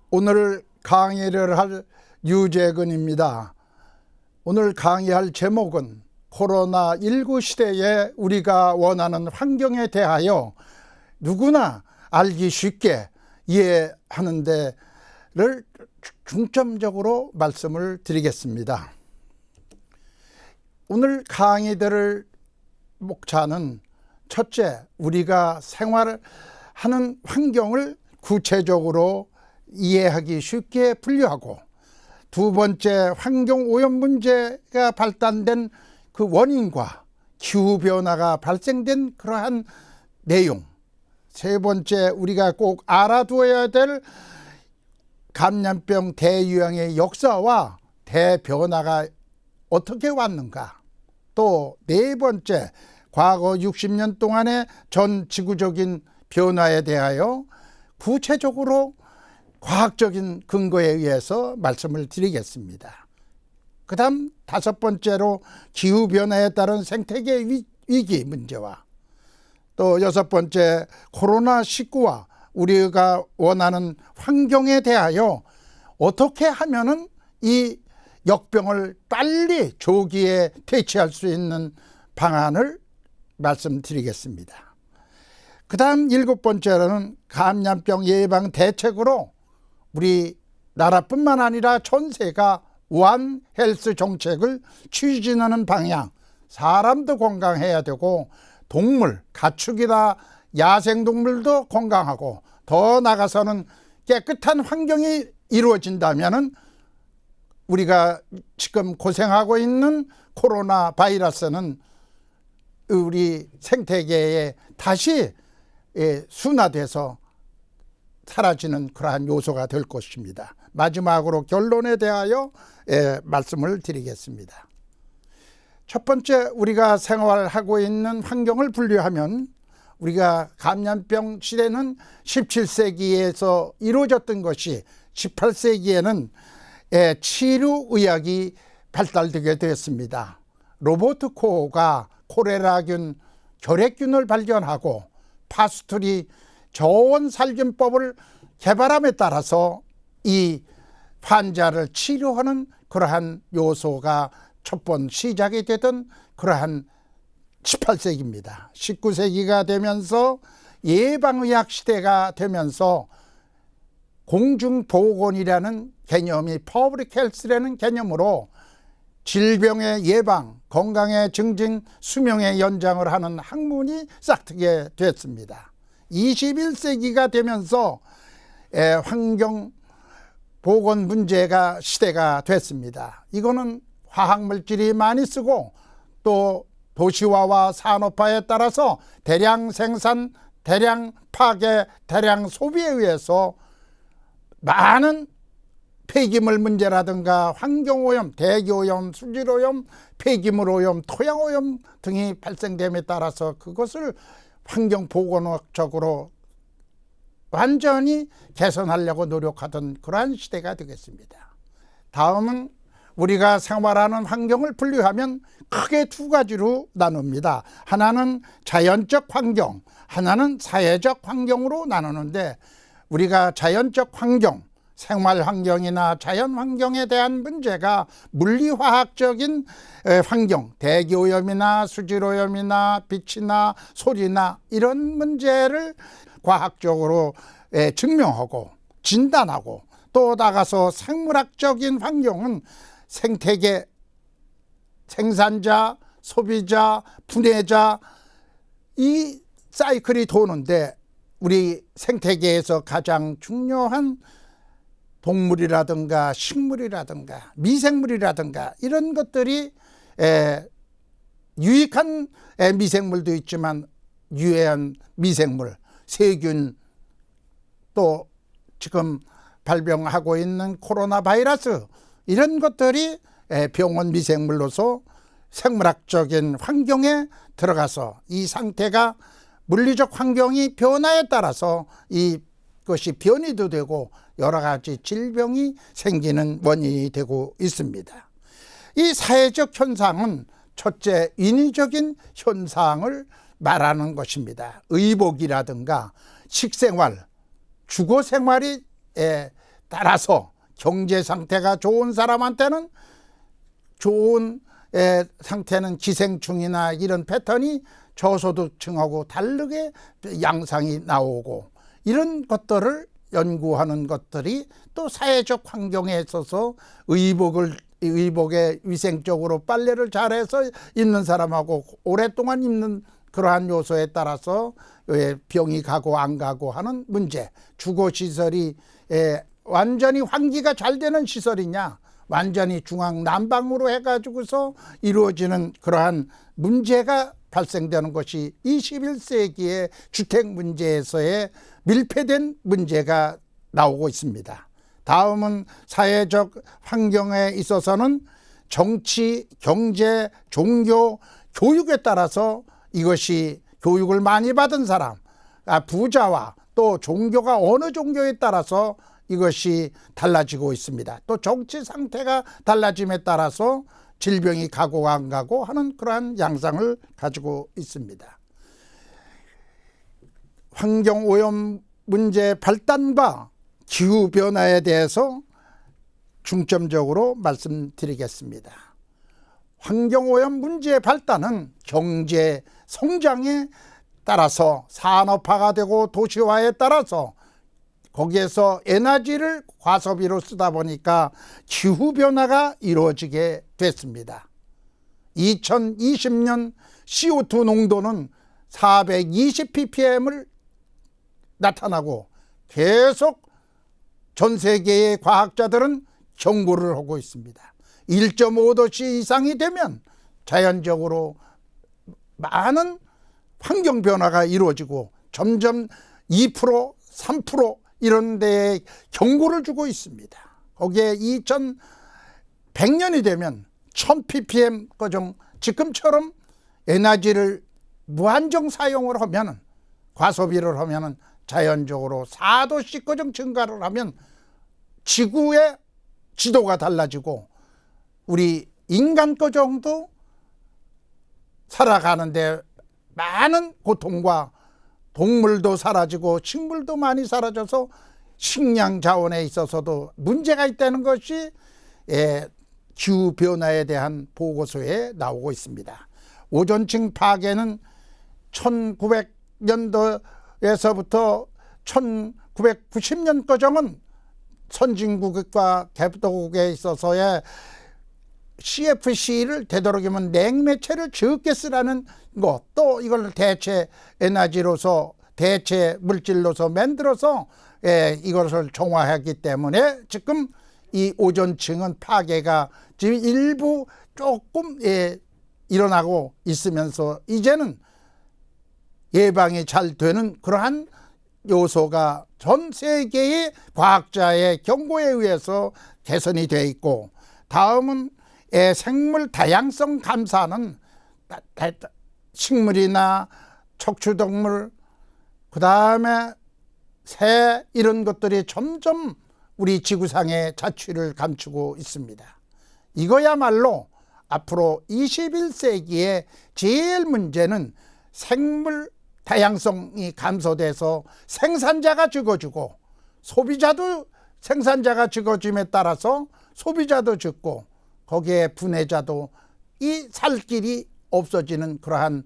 오늘 강의를 할 유재근입니다. 오늘 강의할 제목은 코로나19 시대에 우리가 원하는 환경에 대하여 누구나 알기 쉽게 이해하는 데를 중점적으로 말씀을 드리겠습니다. 오늘 강의들을 목차는 첫째, 우리가 생활하는 환경을 구체적으로 이해하기 쉽게 분류하고, 두 번째, 환경오염 문제가 발단된 그 원인과 기후변화가 발생된 그러한 내용, 세 번째, 우리가 꼭 알아두어야 될 감염병 대유행의 역사와 대변화가 어떻게 왔는가, 또 네 번째, 과거 60년 동안의 전 지구적인 변화에 대하여 구체적으로 과학적인 근거에 의해서 말씀을 드리겠습니다. 그 다음 다섯 번째로 기후변화에 따른 생태계 위기 문제와, 또 여섯 번째 코로나19와 우리가 원하는 환경에 대하여 어떻게 하면은 이 역병을 빨리 조기에 퇴치할 수 있는 방안을 말씀드리겠습니다. 그 다음 일곱 번째로는 감염병 예방 대책으로 우리나라뿐만 아니라 전세가 원 헬스 정책을 추진하는 방향, 사람도 건강해야 되고 동물, 가축이나 야생동물도 건강하고 더 나아가서는 깨끗한 환경이 이루어진다면 우리가 지금 고생하고 있는 코로나 바이러스는 우리 생태계에 다시 순화돼서 사라지는 그러한 요소가 될 것입니다. 마지막으로 결론에 대하여 말씀을 드리겠습니다. 첫 번째, 우리가 생활하고 있는 환경을 분류하면 우리가 감염병 시대는 17세기에서 이루어졌던 것이 18세기에는 치료의학이 발달되게 되었습니다. 로버트 코가 콜레라균, 결핵균을 발견하고 파스툴이 저온살균법을 개발함에 따라서 이 환자를 치료하는 그러한 요소가 첫 번 시작이 되던 그러한 18세기입니다. 19세기가 되면서 예방의학 시대가 되면서 공중보건이라는 개념이 퍼블릭 헬스라는 개념으로 질병의 예방, 건강의 증진, 수명의 연장을 하는 학문이 싹트게 됐습니다. 21세기가 되면서 환경보건 문제가 시대가 됐습니다. 이거는 화학물질이 많이 쓰고 또 도시화와 산업화에 따라서 대량 생산, 대량 파괴, 대량 소비에 의해서 많은 폐기물 문제라든가 환경오염, 대기오염, 수질오염, 폐기물오염, 토양오염 등이 발생됨에 따라서 그것을 환경보건학적으로 완전히 개선하려고 노력하던 그러한 시대가 되겠습니다. 다음은 우리가 생활하는 환경을 분류하면 크게 두 가지로 나눕니다. 하나는 자연적 환경, 하나는 사회적 환경으로 나누는데, 우리가 자연적 환경, 생활 환경이나 자연 환경에 대한 문제가 물리화학적인 환경, 대기오염이나 수질오염이나 빛이나 소리나 이런 문제를 과학적으로 증명하고 진단하고, 또 나가서 생물학적인 환경은 생태계, 생산자, 소비자, 분해자, 이 사이클이 도는데 우리 생태계에서 가장 중요한 동물이라든가 식물이라든가 미생물이라든가 이런 것들이 유익한 미생물도 있지만 유해한 미생물, 세균, 또 지금 발병하고 있는 코로나 바이러스, 이런 것들이 병원 미생물로서 생물학적인 환경에 들어가서 이 상태가 물리적 환경이 변화에 따라서 이것이 변이도 되고 여러 가지 질병이 생기는 원인이 되고 있습니다. 이 사회적 현상은 첫째, 인위적인 현상을 말하는 것입니다. 의복이라든가 식생활, 주거생활이 따라서 경제 상태가 좋은 사람한테는 좋은 상태는 기생충이나 이런 패턴이 저소득층하고 다르게 양상이 나오고, 이런 것들을 연구하는 것들이 또 사회적 환경에 있어서 의복에 위생적으로 빨래를 잘해서 입는 사람하고 오랫동안 입는 그러한 요소에 따라서 병이 가고 안 가고 하는 문제, 주거시설이 완전히 환기가 잘 되는 시설이냐, 완전히 중앙 난방으로 해가지고서 이루어지는 그러한 문제가 발생되는 것이 21세기의 주택 문제에서의 밀폐된 문제가 나오고 있습니다. 다음은 사회적 환경에 있어서는 정치, 경제, 종교, 교육에 따라서 이것이 교육을 많이 받은 사람, 부자와 또 종교가 어느 종교에 따라서 이것이 달라지고 있습니다. 또 정치 상태가 달라짐에 따라서 질병이 가고 안 가고 하는 그러한 양상을 가지고 있습니다. 환경오염 문제 발단과 기후변화에 대해서 중점적으로 말씀드리겠습니다. 환경오염 문제의 발단은 경제 성장에 따라서 산업화가 되고 도시화에 따라서 거기에서 에너지를 과소비로 쓰다 보니까 기후변화가 이루어지게 됐습니다. 2020년 CO2 농도는 420ppm을 나타나고 계속 전 세계의 과학자들은 경고를 하고 있습니다. 1.5도씨 이상이 되면 자연적으로 많은 환경 변화가 이루어지고 점점 2%, 3% 이런 데에 경고를 주고 있습니다. 거기에 2100년이 되면 1000ppm 거정 지금처럼 에너지를 무한정 사용을 하면은, 과소비를 하면은 자연적으로 4도씩 거정 증가를 하면 지구의 지도가 달라지고 우리 인간 거정도 살아가는데 많은 고통과 동물도 사라지고 식물도 많이 사라져서 식량 자원에 있어서도 문제가 있다는 것이 기후변화에 대한 보고서에 나오고 있습니다. 오존층 파괴는 1900년도에서부터 1990년 거정은 선진국과 개발도국에 있어서의 CFC를 되도록이면 냉매체를 적게 쓰라는 것, 또 이걸 대체 에너지로서 대체 물질로서 만들어서 이것을 정화하기 때문에 지금 이 오존층은 파괴가 지금 일부 조금 일어나고 있으면서 이제는 예방이 잘 되는 그러한 요소가 전 세계의 과학자의 경고에 의해서 개선이 되어 있고, 다음은 생물 다양성 감사는 식물이나 척추동물, 그 다음에 새, 이런 것들이 점점 우리 지구상의 자취를 감추고 있습니다. 이거야말로 앞으로 21세기의 제일 문제는 생물 다양성이 감소돼서 생산자가 적어지고 소비자도, 생산자가 적어짐에 따라서 소비자도 적고 거기에 분해자도 이 살 길이 없어지는 그러한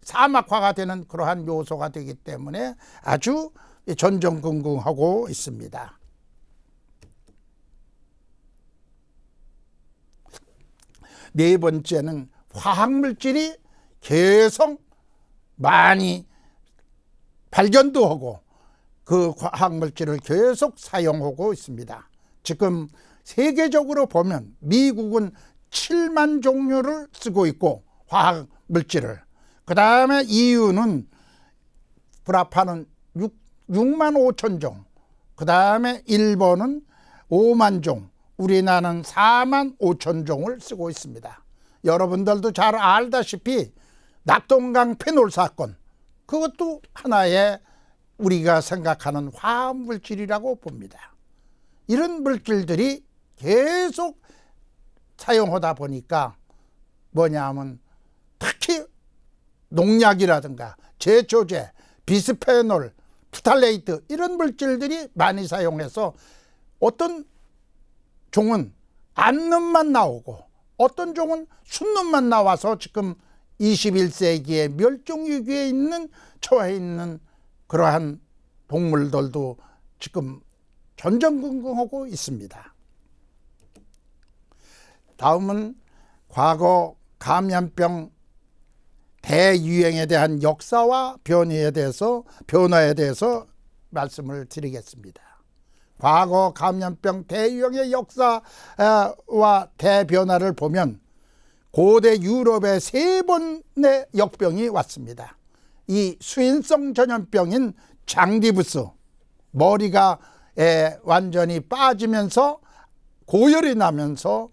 사막화가 되는 그러한 요소가 되기 때문에 아주 전전긍긍하고 있습니다. 네 번째는 화학물질이 계속 많이 발견도 하고 그 화학물질을 계속 사용하고 있습니다. 지금 세계적으로 보면 미국은 7만 종류를 쓰고 있고 화학물질을, 그 다음에 EU는 불합화는 6만 5천 종, 그 다음에 일본은 5만 종, 우리나라는 4만 5천 종을 쓰고 있습니다. 여러분들도 잘 알다시피 낙동강 페놀 사건, 그것도 하나의 우리가 생각하는 화학물질이라고 봅니다. 이런 물질들이 계속 사용하다 보니까 뭐냐 하면 특히 농약이라든가 제초제, 비스페놀, 프탈레이트 이런 물질들이 많이 사용해서 어떤 종은 암눈만 나오고 어떤 종은 순눈만 나와서 지금 21세기에 멸종위기에 있는 처해 있는 그러한 동물들도 지금 전전긍긍하고 있습니다. 다음은 과거 감염병 대유행에 대한 역사와 변화에 대해서 말씀을 드리겠습니다. 과거 감염병 대유행의 역사와 대변화를 보면 고대 유럽에 3번의 역병이 왔습니다. 이 수인성 전염병인 장디부스, 머리가 완전히 빠지면서 고열이 나면서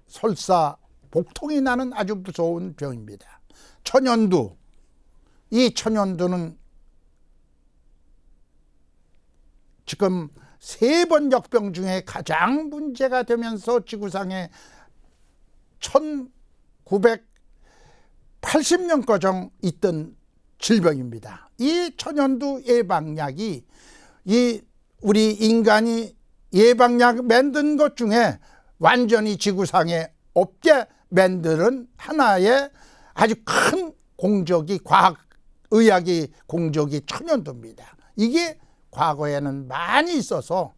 설사 복통이 나는 아주 무서운 병입니다. 천연두, 이 천연두는 지금 3번 역병 중에 가장 문제가 되면서 지구상에 1980년까지 있던 질병입니다. 이 천연두 예방약이 우리 인간이 예방약 만든 것 중에 완전히 지구상에 없게 만드는 하나의 아주 큰 공적이 과학의학의 공적이 천연두입니다. 이게 과거에는 많이 있어서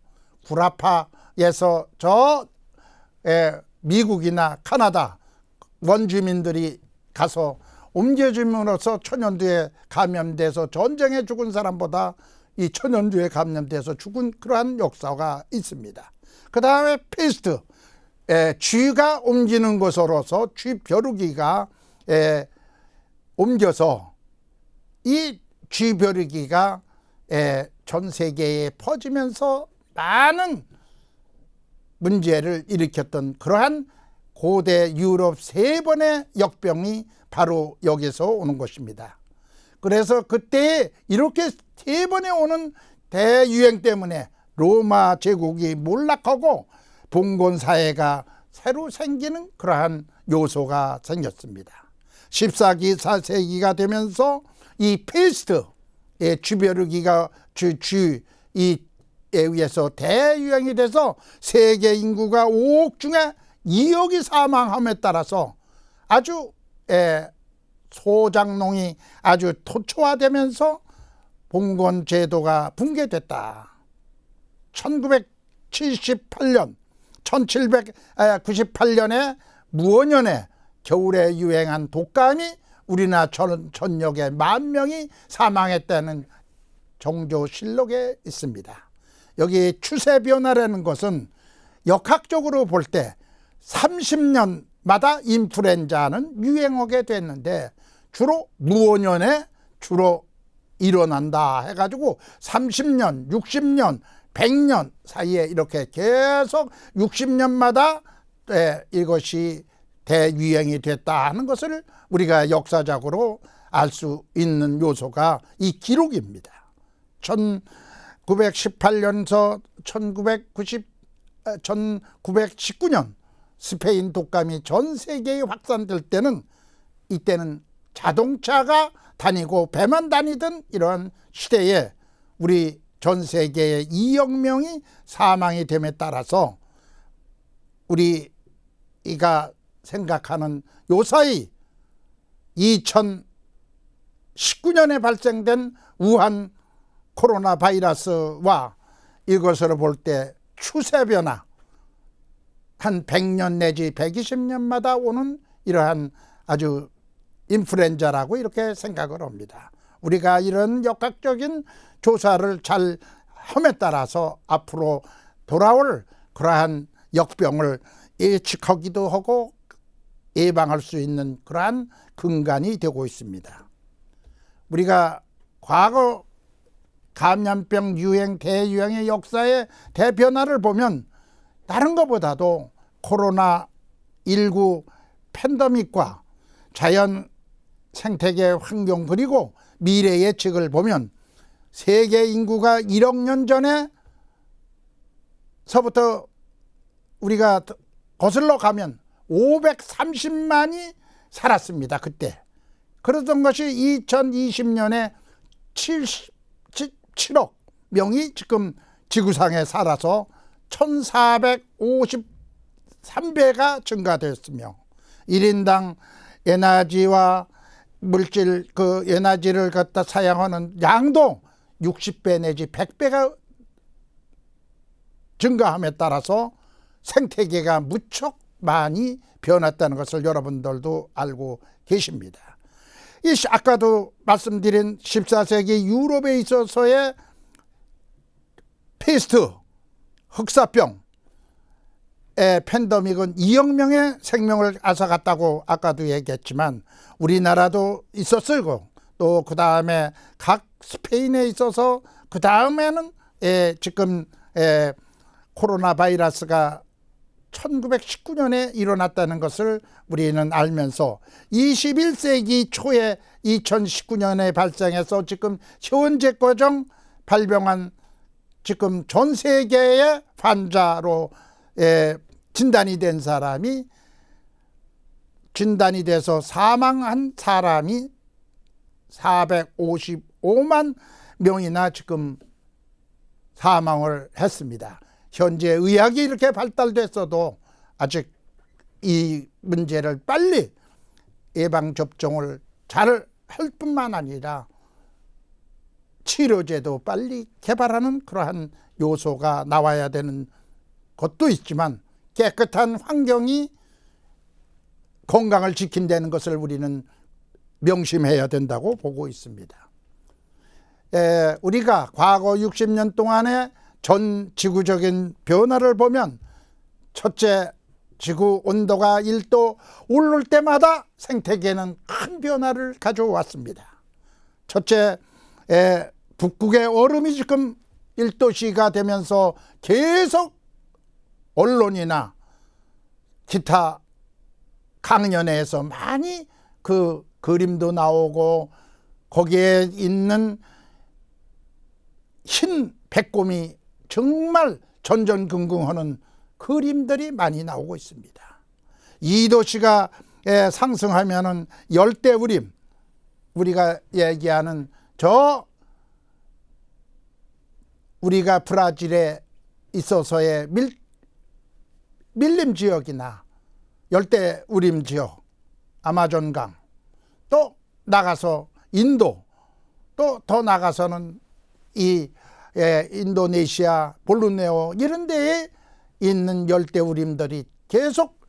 구라파에서 미국이나 카나다 원주민들이 가서 옮겨줌으로써 천연두에 감염돼서 전쟁에 죽은 사람보다 이 천연두에 감염돼서 죽은 그러한 역사가 있습니다. 그 다음에 페스트, 쥐가 옮기는 것으로서 쥐벼룩이가 옮겨서 이 쥐벼룩이가 전 세계에 퍼지면서 많은 문제를 일으켰던 그러한 고대 유럽 3번의 역병이 바로 여기서 오는 것입니다. 그래서 그때 이렇게 3번에 오는 대유행 때문에 로마 제국이 몰락하고 봉건사회가 새로 생기는 그러한 요소가 생겼습니다. 14기 4세기가 되면서 이 페스트의 쥐벼룩이가 쥐에 의해서 대유행이 돼서 세계 인구가 5억 중에 2억이 사망함에 따라서 아주 소작농이 아주 토초화되면서 봉건 제도가 붕괴됐다. 1978년 1798년에 무원년에 겨울에 유행한 독감이 우리나라 전역에 10,000명이 사망했다는 정조실록에 있습니다. 여기 추세 변화라는 것은 역학적으로 볼 때 30년마다 인플루엔자는 유행하게 됐는데 주로 무원년에 주로 일어난다 해가지고 30년, 60년, 100년 사이에 이렇게 계속 60년마다 이것이 대유행이 됐다 하는 것을 우리가 역사적으로 알 수 있는 요소가 이 기록입니다. 1918년서 1919년 스페인 독감이 전 세계에 확산될 때는 이때는 자동차가 다니고 배만 다니던 이러한 시대에 우리 전 세계의 2억 명이 사망이 됨에 따라서 우리가 생각하는 요사이 2019년에 발생된 우한 코로나 바이러스와 이것으로 볼 때 추세 변화 한 100년 내지 120년마다 오는 이러한 아주 인플루엔자라고 이렇게 생각을 합니다. 우리가 이런 역학적인 조사를 잘 함에 따라서 앞으로 돌아올 그러한 역병을 예측하기도 하고 예방할 수 있는 그러한 근간이 되고 있습니다. 우리가 과거 감염병 유행 대유행의 역사의 대변화를 보면 다른 것보다도 코로나19 팬데믹과 자연 생태계 환경 그리고 미래 예측을 보면 세계 인구가 1억 년 전에서부터 우리가 거슬러 가면 530만이 살았습니다. 그때 그러던 것이 2020년에 17억 명이 지금 지구상에 살아서 1453배가 증가되었으며 1인당 에너지와 물질 에너지를 갖다 사용하는 양도 60배 내지 100배가 증가함에 따라서 생태계가 무척 많이 변했다는 것을 여러분들도 알고 계십니다. 아까도 말씀드린 14세기 유럽에 있어서의 페스트, 흑사병의 팬데믹은 2억 명의 생명을 앗아갔다고 아까도 얘기했지만 우리나라도 있었고 또 그 다음에 각 스페인에 있어서 그 다음에는 지금 코로나 바이러스가 1919년에 일어났다는 것을 우리는 알면서 21세기 초에 2019년에 발생해서 지금 현재 과정 발병한 지금 전 세계의 환자로 진단이 된 사람이 진단이 돼서 사망한 사람이 455만 명이나 지금 사망을 했습니다. 현재 의학이 이렇게 발달됐어도 아직 이 문제를 빨리 예방접종을 잘 할 뿐만 아니라 치료제도 빨리 개발하는 그러한 요소가 나와야 되는 것도 있지만 깨끗한 환경이 건강을 지킨다는 것을 우리는 명심해야 된다고 보고 있습니다. 우리가 과거 60년 동안의 전 지구적인 변화를 보면 첫째, 지구 온도가 1도 오를 때마다 생태계는 큰 변화를 가져왔습니다. 첫째, 북극의 얼음이 지금 1도씨가 되면서 계속 언론이나 기타 강연회에서 많이 그 그림도 나오고 거기에 있는 흰 백곰이 정말 전전긍긍하는 그림들이 많이 나오고 있습니다. 2도씨가 상승하면은 열대우림, 우리가 얘기하는 우리가 브라질에 있어서의 밀림 지역이나 열대우림 지역, 아마존강, 또 나가서 인도, 또 더 나가서는 인도네시아, 볼루네오 이런 데에 있는 열대우림들이 계속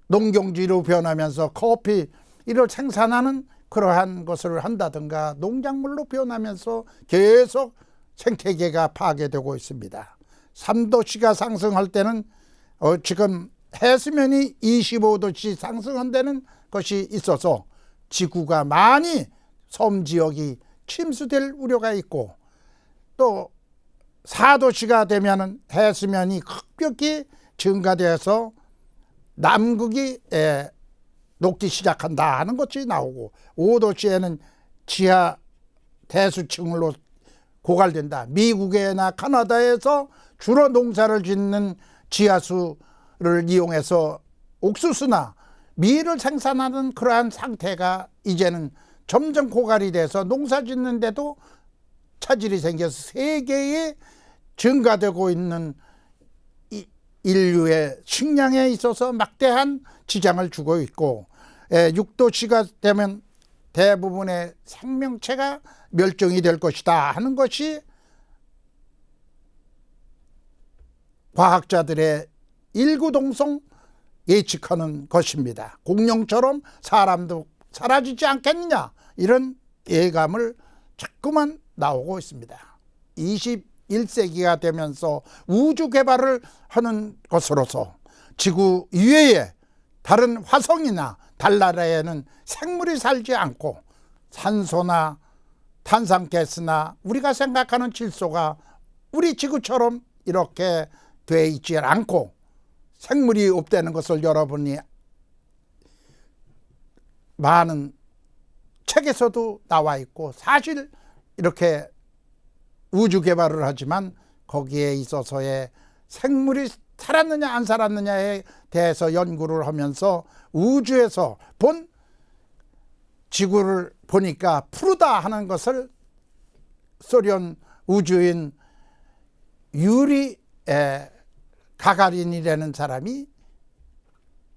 농경지로 변하면서 커피를 생산하는 그러한 것을 한다든가 농작물로 변하면서 계속 생태계가 파괴되고 있습니다. 3도씨가 상승할 때는 지금 해수면이 25도씨 상승한다는 것이 있어서 지구가 많이 섬 지역이 침수될 우려가 있고 또 4도씨가 되면 해수면이 급격히 증가되어서 남극이 녹기 시작한다 하는 것이 나오고 5도씨에는 지하 대수층으로 고갈된다. 미국이나 카나다에서 주로 농사를 짓는 지하수를 이용해서 옥수수나 밀을 생산하는 그러한 상태가 이제는 점점 고갈이 돼서 농사 짓는데도 차질이 생겨서 세계에 증가되고 있는 인류의 식량에 있어서 막대한 지장을 주고 있고 6도씨가 되면 대부분의 생명체가 멸종이 될 것이다 하는 것이 과학자들의 일구동성 예측하는 것입니다. 공룡처럼 사람도 사라지지 않겠느냐 이런 예감을 자꾸만 나오고 있습니다. 21세기가 되면서 우주 개발을 하는 것으로서 지구 이외에 다른 화성이나 달나라에는 생물이 살지 않고 산소나 탄산가스나 우리가 생각하는 질소가 우리 지구처럼 이렇게 돼 있지 않고 생물이 없다는 것을 여러분이 많은 책에서도 나와 있고 사실 이렇게 우주 개발을 하지만 거기에 있어서의 생물이 살았느냐 안 살았느냐에 대해서 연구를 하면서 우주에서 본 지구를 보니까 푸르다 하는 것을 소련 우주인 유리 가가린이라는 사람이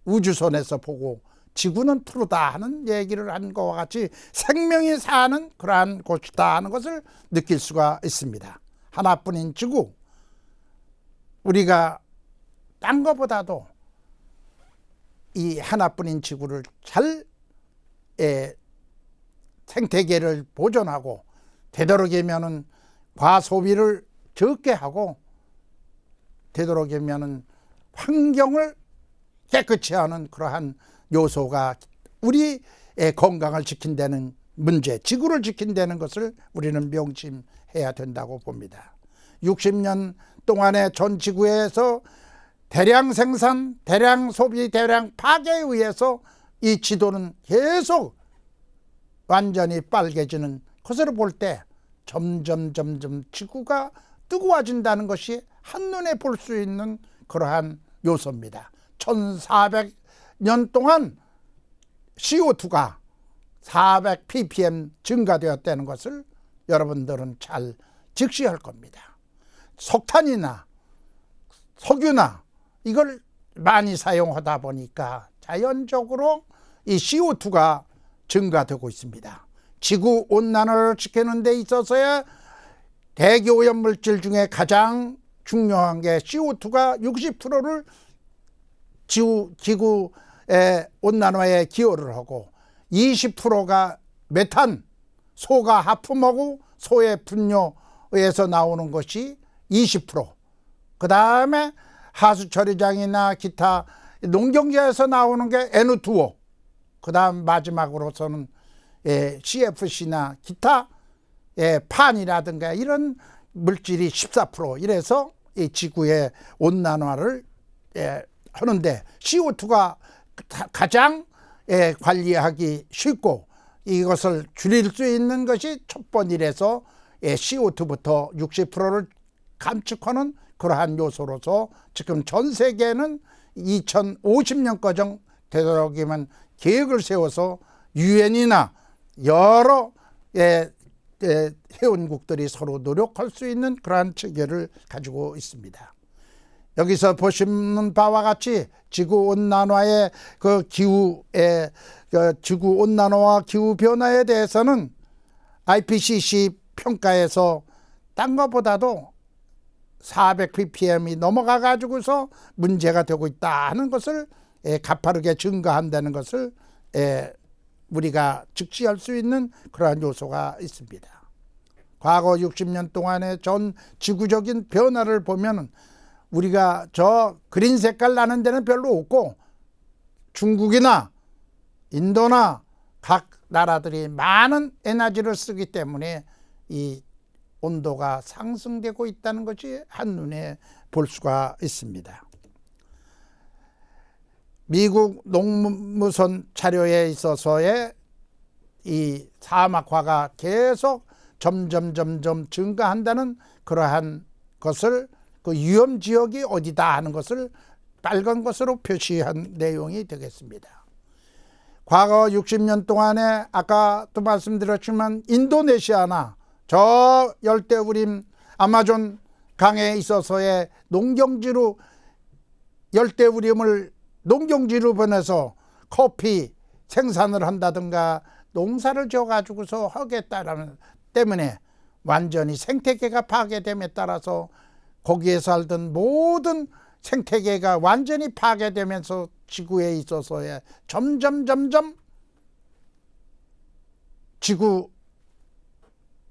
우주선에서 보고 지구는 푸르다 하는 얘기를 한 것과 같이 생명이 사는 그러한 곳이다 하는 것을 느낄 수가 있습니다. 하나뿐인 지구, 우리가 딴 것보다도 이 하나뿐인 지구를 잘 생태계를 보존하고 되도록이면은 과소비를 적게 하고 되도록이면은 환경을 깨끗이 하는 그러한 요소가 우리의 건강을 지킨다는 문제, 지구를 지킨다는 것을 우리는 명심해야 된다고 봅니다. 60년 동안의 전 지구에서 대량 생산, 대량 소비, 대량 파괴에 의해서 이 지도는 계속 완전히 빨개지는 것으로 볼 때 점점 지구가 뜨거워진다는 것이 한눈에 볼 수 있는 그러한 요소입니다. 1400년 동안 CO2가 400ppm 증가되었다는 것을 여러분들은 잘 직시할 겁니다. 석탄이나 석유나 이걸 많이 사용하다 보니까 자연적으로 이 CO2가 증가되고 있습니다. 지구 온난화를 지키는 데 있어서의 대기 오염 물질 중에 가장 중요한 게 CO2가 60%를 지구의 온난화에 기여를 하고 20%가 메탄, 소가 하품하고 소의 분뇨에서 나오는 것이 20%, 그 다음에 하수처리장이나 기타 농경지에서 나오는 게 N2O, 그 다음 마지막으로서는 CFC나 기타 판이라든가 이런 물질이 14%, 이래서 이 지구의 온난화를 하는데 CO2가 가장 관리하기 쉽고 이것을 줄일 수 있는 것이 첫 번이라서 CO2부터 60%를 감축하는 그러한 요소로서 지금 전 세계는 2050년까지 되도록이면 계획을 세워서 유엔이나 여러 회원국들이 서로 노력할 수 있는 그러한 체계를 가지고 있습니다. 여기서 보시는 바와 같이 지구온난화의 지구온난화와 기후변화에 대해서는 IPCC 평가에서 딴 것보다도 400ppm이 넘어가 가지고서 문제가 되고 있다 하는 것을 가파르게 증가한다는 것을 우리가 직시할 수 있는 그러한 요소가 있습니다. 과거 60년 동안의 전 지구적인 변화를 보면은 우리가 저 그린 색깔 나는 데는 별로 없고 중국이나 인도나 각 나라들이 많은 에너지를 쓰기 때문에 이 온도가 상승되고 있다는 것이 한눈에 볼 수가 있습니다. 미국 농무선 자료에 있어서의 이 사막화가 계속 점점 증가한다는 그러한 것을 그 위험 지역이 어디다 하는 것을 빨간 것으로 표시한 내용이 되겠습니다. 과거 60년 동안에 아까도 말씀드렸지만 인도네시아나 저 열대우림 아마존 강에 있어서의 농경지로 열대우림을 농경지로 보내서 커피 생산을 한다든가 농사를 지어가지고서 하겠다라는 때문에 완전히 생태계가 파괴됨에 따라서 거기에 살던 모든 생태계가 완전히 파괴되면서 지구에 있어서의 점점 지구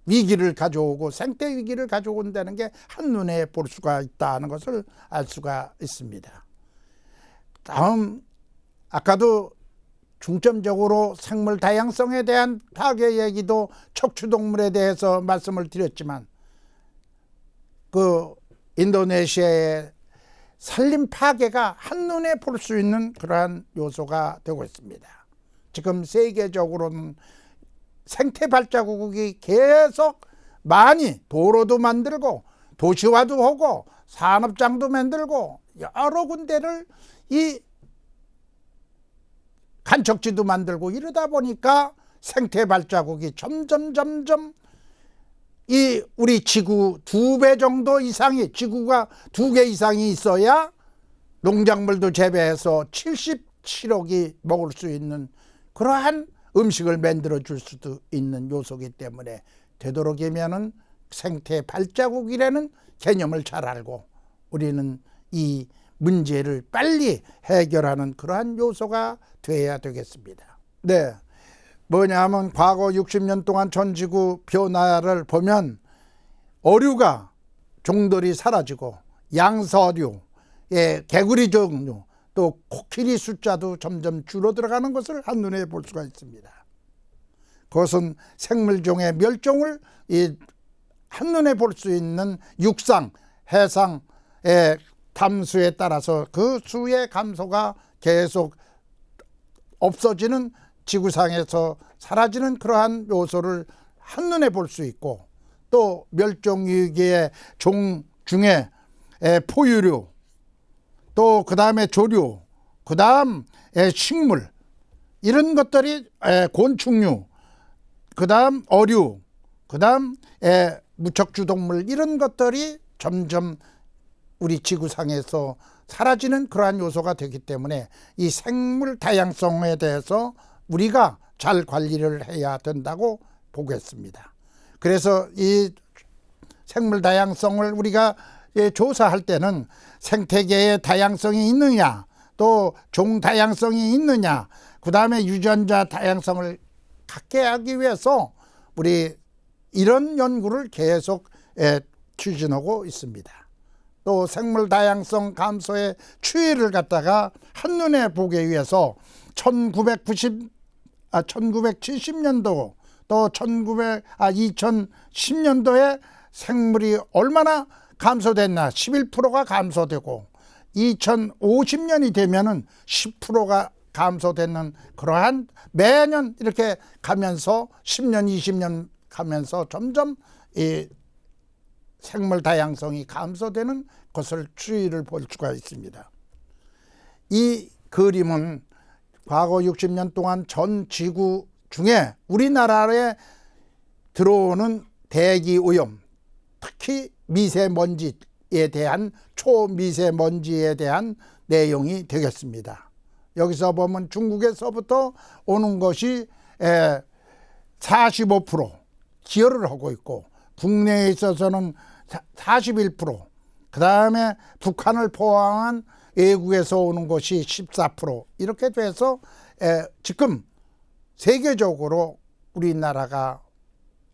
위기를 가져오고 생태 위기를 가져온다는 게 한눈에 볼 수가 있다는 것을 알 수가 있습니다. 다음, 아까도 중점적으로 생물 다양성에 대한 파괴 얘기도 척추동물에 대해서 말씀을 드렸지만 그 인도네시아의 산림 파괴가 한눈에 볼 수 있는 그러한 요소가 되고 있습니다. 지금 세계적으로는 생태 발자국이 계속 많이 도로도 만들고 도시화도 하고 산업장도 만들고 여러 군데를 이 간척지도 만들고 이러다 보니까 생태 발자국이 점점 이 우리 지구 2배 정도 이상이, 지구가 2개 이상이 있어야 농작물도 재배해서 77억이 먹을 수 있는 그러한 음식을 만들어 줄 수도 있는 요소이기 때문에 되도록이면은 생태 발자국이라는 개념을 잘 알고 우리는 이 문제를 빨리 해결하는 그러한 요소가 되어야 되겠습니다. 네, 뭐냐면 과거 60년 동안 전 지구 변화를 보면 어류가 종들이 사라지고 양서류, 개구리 종류, 또 코끼리 숫자도 점점 줄어들어가는 것을 한눈에 볼 수가 있습니다. 그것은 생물종의 멸종을 한눈에 볼 수 있는 육상, 해상의 담수에 따라서 그 수의 감소가 계속 없어지는, 지구상에서 사라지는 그러한 요소를 한눈에 볼 수 있고, 또 멸종위기의 종 중에 포유류, 또 그 다음에 조류, 그 다음 식물, 이런 것들이 곤충류, 그 다음 어류, 그 다음 무척주동물, 이런 것들이 점점 우리 지구상에서 사라지는 그러한 요소가 되기 때문에 이 생물 다양성에 대해서 우리가 잘 관리를 해야 된다고 보겠습니다. 그래서 이 생물 다양성을 우리가 조사할 때는 생태계의 다양성이 있느냐, 또 종 다양성이 있느냐, 그 다음에 유전자 다양성을 갖게 하기 위해서 우리 이런 연구를 계속 추진하고 있습니다. 또 생물 다양성 감소의 추이를 갖다가 한눈에 보기 위해서 1970년도 또 2010년도에 생물이 얼마나 감소됐나, 11%가 감소되고 2050년이 되면은 10%가 감소되는 그러한, 매년 이렇게 가면서 10년 20년 가면서 점점 이 생물 다양성이 감소되는 것을 추이를 볼 수가 있습니다. 이 그림은 과거 60년 동안 전 지구 중에 우리나라에 들어오는 대기 오염, 특히 미세먼지에 대한, 초미세먼지에 대한 내용이 되겠습니다. 여기서 보면 중국에서부터 오는 것이 45% 기여를 하고 있고, 국내에 있어서는 41%, 그 다음에 북한을 포함한 외국에서 오는 것이 14%, 이렇게 돼서 지금 세계적으로 우리나라가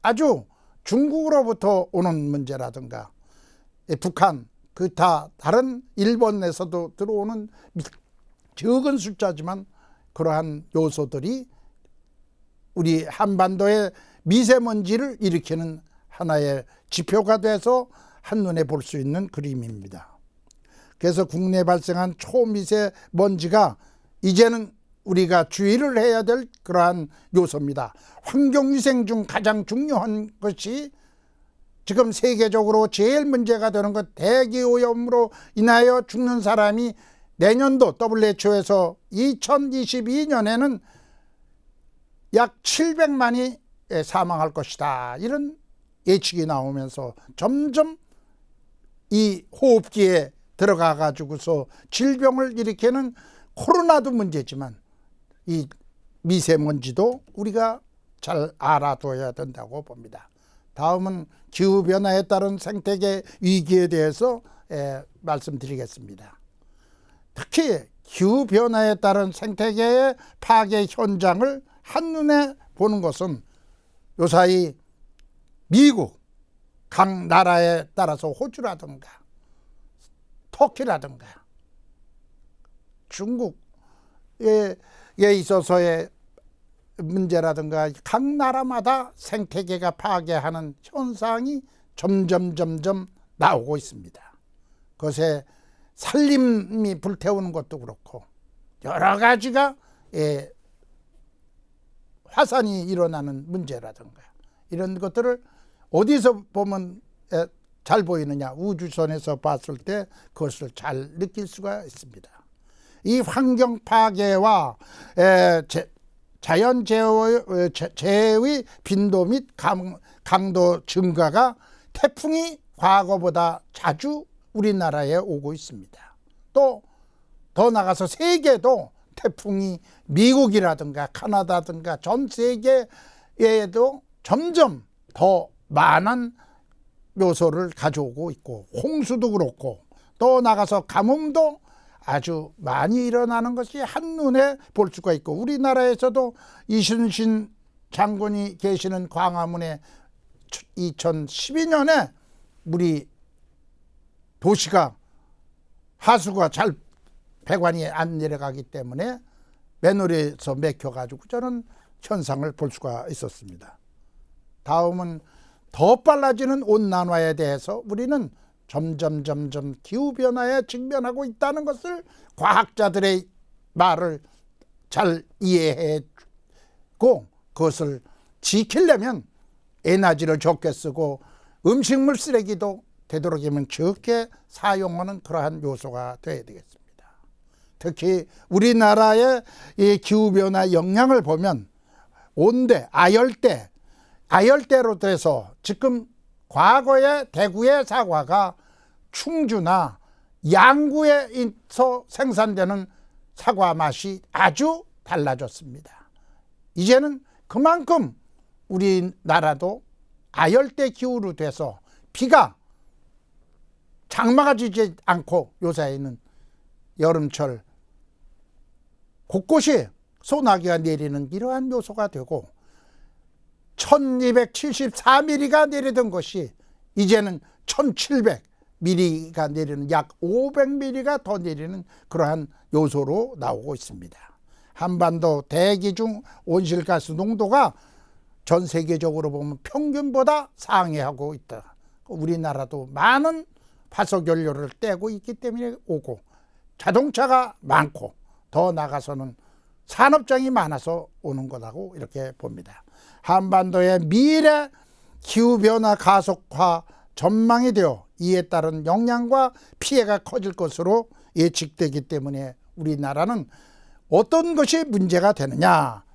아주 중국으로부터 오는 문제라든가 북한, 그 다른 일본에서도 들어오는 적은 숫자지만 그러한 요소들이 우리 한반도의 미세먼지를 일으키는 하나의 지표가 돼서 한눈에 볼 수 있는 그림입니다. 그래서 국내에 발생한 초미세먼지가 이제는 우리가 주의를 해야 될 그러한 요소입니다. 환경위생 중 가장 중요한 것이 지금 세계적으로 제일 문제가 되는 것, 대기오염으로 인하여 죽는 사람이 내년도 WHO에서 2022년에는 약 700만이 사망할 것이다, 이런 예측이 나오면서 점점 이 호흡기에 들어가 가지고서 질병을 일으키는 코로나도 문제지만 이 미세먼지도 우리가 잘 알아둬야 된다고 봅니다. 다음은 기후변화에 따른 생태계 위기에 대해서 말씀드리겠습니다. 특히 기후변화에 따른 생태계의 파괴 현장을 한눈에 보는 것은 요사이 미국, 각 나라에 따라서 호주라든가 터키라든가 중국에 있어서의 문제라든가 각 나라마다 생태계가 파괴하는 현상이 점점 나오고 있습니다. 그것에 산림이 불태우는 것도 그렇고 여러 가지가 화산이 일어나는 문제라든가 이런 것들을 어디서 보면 잘 보이느냐, 우주선에서 봤을 때 그것을 잘 느낄 수가 있습니다. 이 환경 파괴와 재해의 빈도 및 강도 증가가 태풍이 과거보다 자주 우리나라에 오고 있습니다. 또 더 나가서 세계도 태풍이 미국이라든가 카나다든가 전 세계에도 점점 더 많은 요소를 가져오고 있고, 홍수도 그렇고, 또 나가서 가뭄도 아주 많이 일어나는 것이 한눈에 볼 수가 있고, 우리나라에서도 이순신 장군이 계시는 광화문에 2012년에 우리 도시가 하수가 잘 배관이 안 내려가기 때문에 맨홀에서 맥혀가지고 저는 현상을 볼 수가 있었습니다. 다음은 더 빨라지는 온난화에 대해서 우리는 점점 기후변화에 직면하고 있다는 것을 과학자들의 말을 잘 이해하고, 그것을 지키려면 에너지를 적게 쓰고 음식물 쓰레기도 되도록이면 적게 사용하는 그러한 요소가 되어야 되겠습니다. 특히 우리나라의 이 기후변화 영향을 보면 온대, 아열대로 돼서 지금 과거에 대구의 사과가 충주나 양구에서 생산되는 사과 맛이 아주 달라졌습니다. 이제는 그만큼 우리나라도 아열대 기후로 돼서 비가 장마가 지지 않고 요새에는 여름철 곳곳이 소나기가 내리는 이러한 요소가 되고, 1274mm가 내리던 것이 이제는 1700mm가 내리는, 약 500mm가 더 내리는 그러한 요소로 나오고 있습니다. 한반도 대기 중 온실가스 농도가 전 세계적으로 보면 평균보다 상회하고 있다. 우리나라도 많은 화석연료를 떼고 있기 때문에 오고, 자동차가 많고, 더 나가서는 산업장이 많아서 오는 거라고 이렇게 봅니다. 한반도의 미래 기후변화 가속화 전망이 되어 이에 따른 영향과 피해가 커질 것으로 예측되기 때문에 우리나라는 어떤 것이 문제가 되느냐,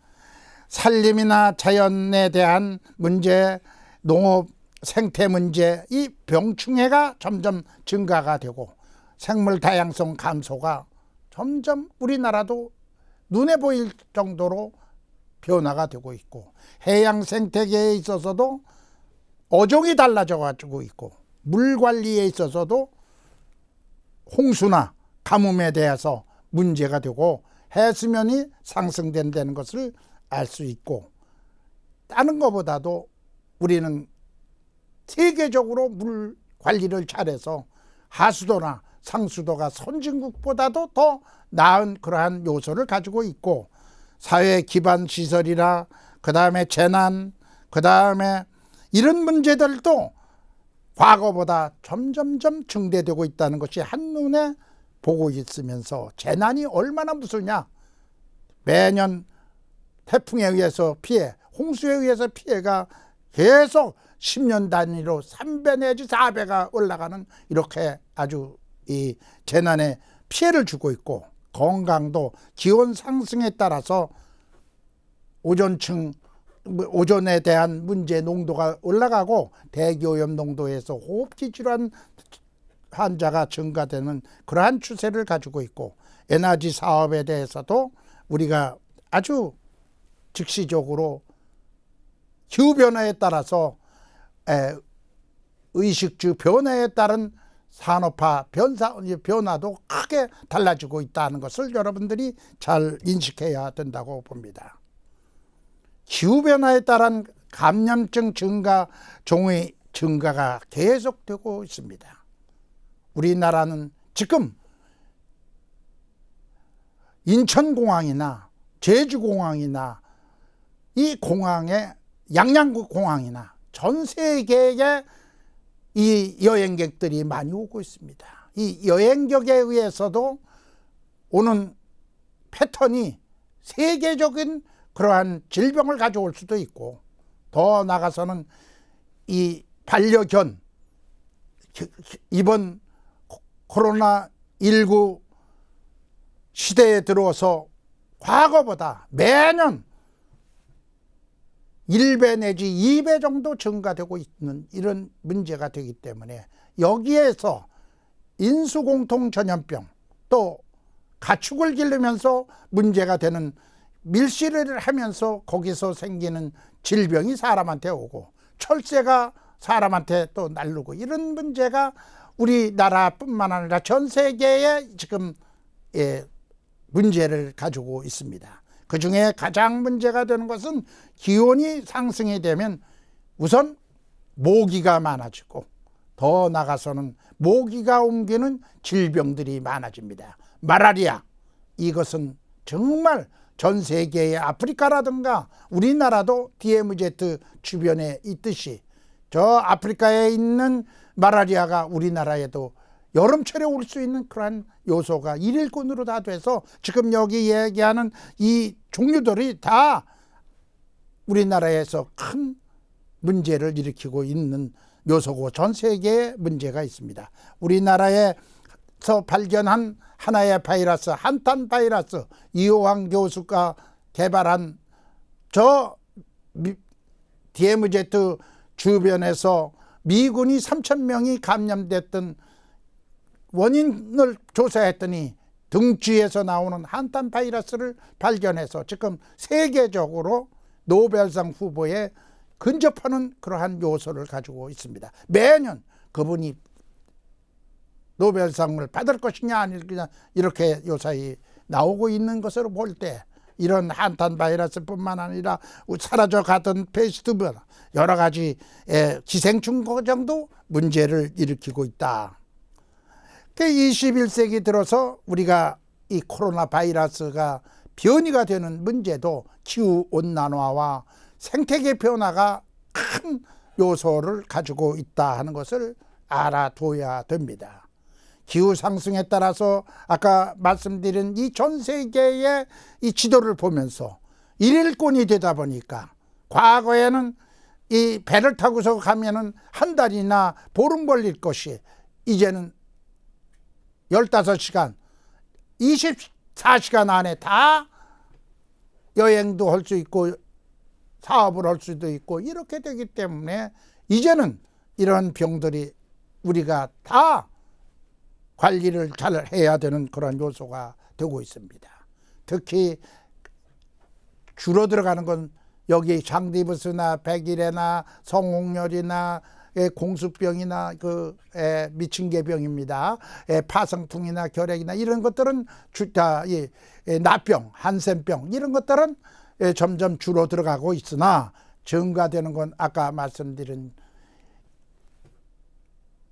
산림이나 자연에 대한 문제, 농업 생태 문제, 이 병충해가 점점 증가가 되고 생물 다양성 감소가 점점 우리나라도 눈에 보일 정도로 변화가 되고 있고, 해양 생태계에 있어서도 어종이 달라져 가지고 있고, 물 관리에 있어서도 홍수나 가뭄에 대해서 문제가 되고 해수면이 상승된다는 것을 알 수 있고, 다른 것보다도 우리는 세계적으로 물 관리를 잘해서 하수도나 상수도가 선진국보다도 더 나은 그러한 요소를 가지고 있고, 사회 기반 시설이나 그 다음에 재난, 그 다음에 이런 문제들도 과거보다 점점점 증대되고 있다는 것이 한눈에 보고 있으면서, 재난이 얼마나 무서냐, 매년 태풍에 의해서 피해, 홍수에 의해서 피해가 계속 10년 단위로 3배 내지 4배가 올라가는, 이렇게 아주 이 재난에 피해를 주고 있고, 건강도 기온 상승에 따라서 오존에 대한 문제 농도가 올라가고 대기오염 농도에서 호흡기 질환 환자가 증가되는 그러한 추세를 가지고 있고, 에너지 사업에 대해서도 우리가 아주 즉시적으로 기후변화에 따라서 의식주 변화에 따른 산업화 변화도 크게 달라지고 있다는 것을 여러분들이 잘 인식해야 된다고 봅니다. 기후변화에 따른 감염증 종의 증가가 계속되고 있습니다. 우리나라는 지금 인천공항이나 제주공항이나 이 공항에 양양구 공항이나 전 세계에 이 여행객들이 많이 오고 있습니다. 이 여행객에 의해서도 오는 패턴이 세계적인 그러한 질병을 가져올 수도 있고, 더 나가서는 이 반려견, 이번 코로나19 시대에 들어서 과거보다 매년 1배 내지 2배 정도 증가되고 있는 이런 문제가 되기 때문에 여기에서 인수공통 전염병 또 가축을 기르면서 문제가 되는 밀실을 하면서 거기서 생기는 질병이 사람한테 오고 철새가 사람한테 또 날르고 이런 문제가 우리나라뿐만 아니라 전 세계에 지금 문제를 가지고 있습니다. 그중에 가장 문제가 되는 것은 기온이 상승이 되면 우선 모기가 많아지고 더 나가서는 모기가 옮기는 질병들이 많아집니다. 말라리아, 이것은 정말 전 세계의 아프리카라든가 우리나라도 DMZ 주변에 있듯이 저 아프리카에 있는 말라리아가 우리나라에도 여름철에 올 수 있는 그러한 요소가 일일꾼으로 다 돼서 지금 여기 얘기하는 이 종류들이 다 우리나라에서 큰 문제를 일으키고 있는 요소고 전 세계에 문제가 있습니다. 우리나라에서 발견한 하나의 바이러스, 한탄 바이러스, 이호황 교수가 개발한 저 DMZ 주변에서 미군이 3,000명이 감염됐던 원인을 조사했더니 등쥐에서 나오는 한탄 바이러스를 발견해서 지금 세계적으로 노벨상 후보에 근접하는 그러한 요소를 가지고 있습니다. 매년 그분이 노벨상을 받을 것이냐 아니냐 이렇게 요사이 나오고 있는 것으로 볼 때 이런 한탄 바이러스뿐만 아니라 사라져가던 페스티벌 여러 가지 기생충 고정도 문제를 일으키고 있다. 21세기 들어서 우리가 이 코로나 바이러스가 변이가 되는 문제도 기후온난화와 생태계 변화가 큰 요소를 가지고 있다 하는 것을 알아둬야 됩니다. 기후 상승에 따라서 아까 말씀드린 이 전 세계의 이 지도를 보면서 일일권이 되다 보니까 과거에는 이 배를 타고서 가면은 한 달이나 보름 걸릴 것이 이제는 15시간, 24시간 안에 다 여행도 할 수 있고 사업을 할 수도 있고 이렇게 되기 때문에 이제는 이런 병들이 우리가 다 관리를 잘 해야 되는 그런 요소가 되고 있습니다. 특히 주로 들어가는 건 여기 장디브스나 백일해나 성홍열이나 공수병이나 미친개병입니다. 파상풍이나 결핵이나 이런 것들은 나병, 한센병 이런 것들은 점점 주로 들어가고 있으나 증가되는 건 아까 말씀드린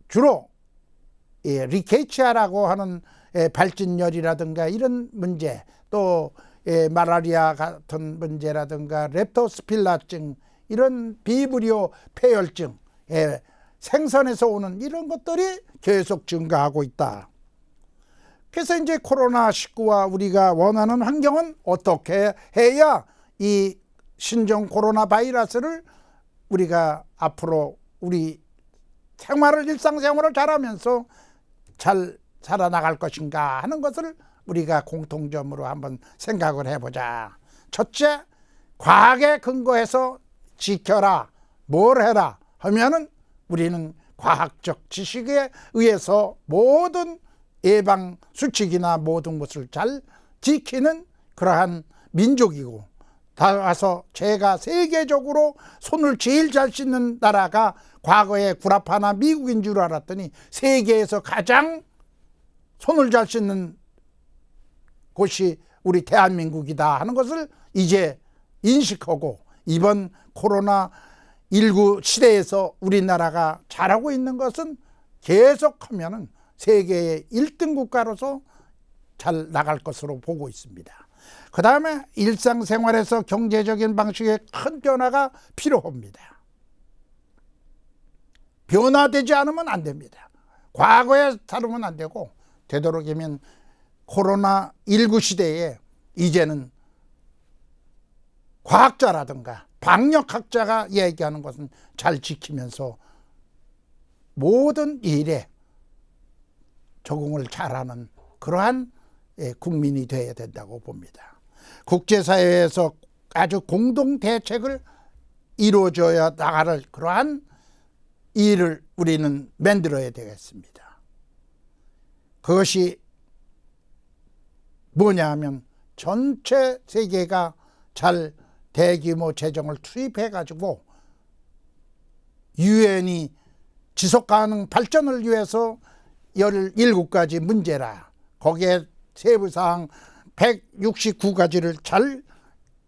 주로 리케이치아라고 하는 발진열이라든가 이런 문제 또 말라리아 같은 문제라든가 렙토스필라증 이런 비브리오 폐혈증 생선에서 오는 이런 것들이 계속 증가하고 있다. 그래서 이제 코로나19와 우리가 원하는 환경은 어떻게 해야 이 신종 코로나 바이러스를 우리가 앞으로 우리 일상생활을 잘하면서 잘 살아나갈 것인가 하는 것을 우리가 공통점으로 한번 생각을 해보자. 첫째, 과학에 근거해서 지켜라, 뭘 해라 하면은 우리는 과학적 지식에 의해서 모든 예방 수칙이나 모든 것을 잘 지키는 그러한 민족이고, 따라서 제가 세계적으로 손을 제일 잘 씻는 나라가 과거에 구라파나 미국인 줄 알았더니 세계에서 가장 손을 잘 씻는 곳이 우리 대한민국이다 하는 것을 이제 인식하고, 이번 코로나19 시대에서 우리나라가 잘하고 있는 것은 계속하면은 세계의 1등 국가로서 잘 나갈 것으로 보고 있습니다. 그 다음에 일상생활에서 경제적인 방식의 큰 변화가 필요합니다. 변화되지 않으면 안 됩니다. 과거에 다르면 안 되고, 되도록이면 코로나19 시대에 이제는 과학자라든가 방역학자가 얘기하는 것은 잘 지키면서 모든 일에 적응을 잘하는 그러한 국민이 되어야 된다고 봅니다. 국제사회에서 아주 공동 대책을 이루어져야 나갈 그러한 일을 우리는 만들어야 되겠습니다. 그것이 뭐냐 하면 전체 세계가 잘 대규모 재정을 투입해 가지고 유엔이 지속가능 발전을 위해서 17가지 문제라 거기에 세부사항 169가지를 잘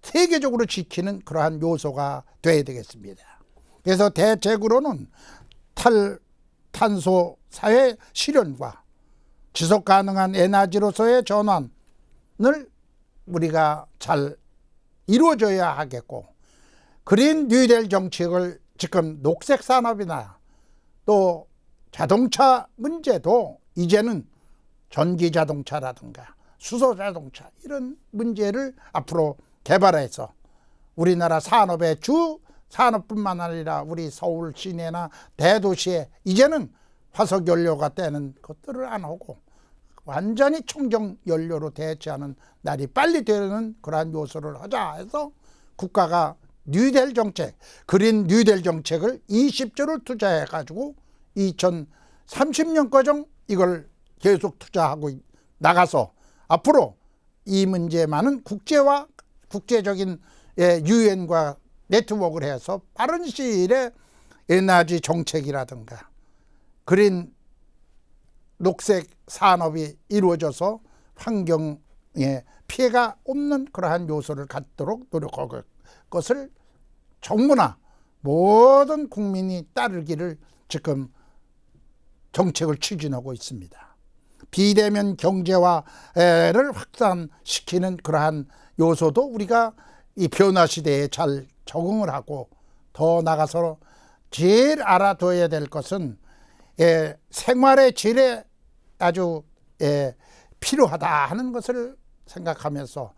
세계적으로 지키는 그러한 요소가 되어야 되겠습니다. 그래서 대책으로는 탈탄소 사회 실현과 지속가능한 에너지로서의 전환을 우리가 잘 이루어져야 하겠고, 그린 뉴딜 정책을 지금 녹색 산업이나 또 자동차 문제도 이제는 전기 자동차라든가 수소 자동차 이런 문제를 앞으로 개발해서 우리나라 산업의 주 산업뿐만 아니라 우리 서울 시내나 대도시에 이제는 화석 연료가 되는 것들을 안 하고 완전히 청정 연료로 대체하는 날이 빨리 되는 그러한 요소를 하자 해서 국가가 뉴딜 정책, 그린 뉴딜 정책을 20조를 투자해 가지고 2030년까지 이걸 계속 투자하고 나가서 앞으로 이 문제만은 국제와 국제적인 유엔과 네트워크를 해서 빠른 시일에 에너지 정책이라든가 그린 녹색 산업이 이루어져서 환경에 피해가 없는 그러한 요소를 갖도록 노력할 것을 정부나 모든 국민이 따르기를 지금 정책을 추진하고 있습니다. 비대면 경제화를 확산시키는 그러한 요소도 우리가 이 변화 시대에 잘 적응을 하고, 더 나가서 제일 알아둬야 될 것은 생활의 질에 아주 필요하다 하는 것을 생각하면서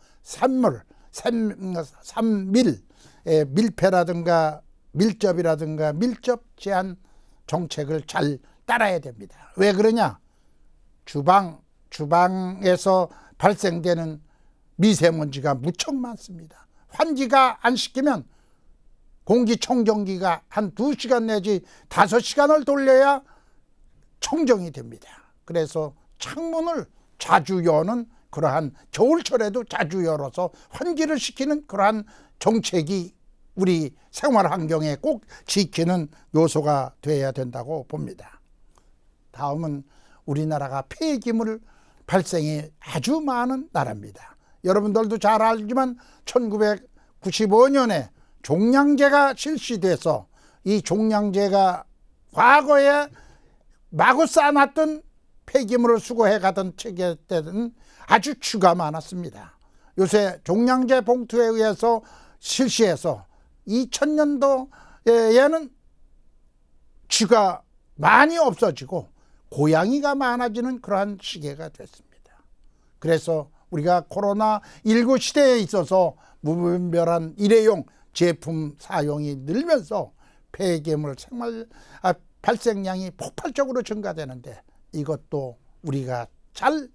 밀폐라든가 밀접이라든가 밀접 제한 정책을 잘 따라야 됩니다. 왜 그러냐? 주방에서 발생되는 미세먼지가 무척 많습니다. 환기가 안 시키면 공기청정기가 한 2시간 내지 5시간을 돌려야 청정이 됩니다. 그래서 창문을 자주 여는 그러한 겨울철에도 자주 열어서 환기를 시키는 그러한 정책이 우리 생활 환경에 꼭 지키는 요소가 되어야 된다고 봅니다. 다음은 우리나라가 폐기물 발생이 아주 많은 나라입니다. 여러분들도 잘 알지만 1995년에 종량제가 실시돼서 이 종량제가 과거에 마구 쌓아놨던 폐기물을 수거해 가던 체계 때는 아주 쥐가 많았습니다. 요새 종량제 봉투에 의해서 실시해서 2000년도에는 쥐가 많이 없어지고 고양이가 많아지는 그러한 시기가 됐습니다. 그래서 우리가 코로나19 시대에 있어서 무분별한 일회용 제품 사용이 늘면서 폐기물 발생량이 폭발적으로 증가되는데 이것도 우리가 잘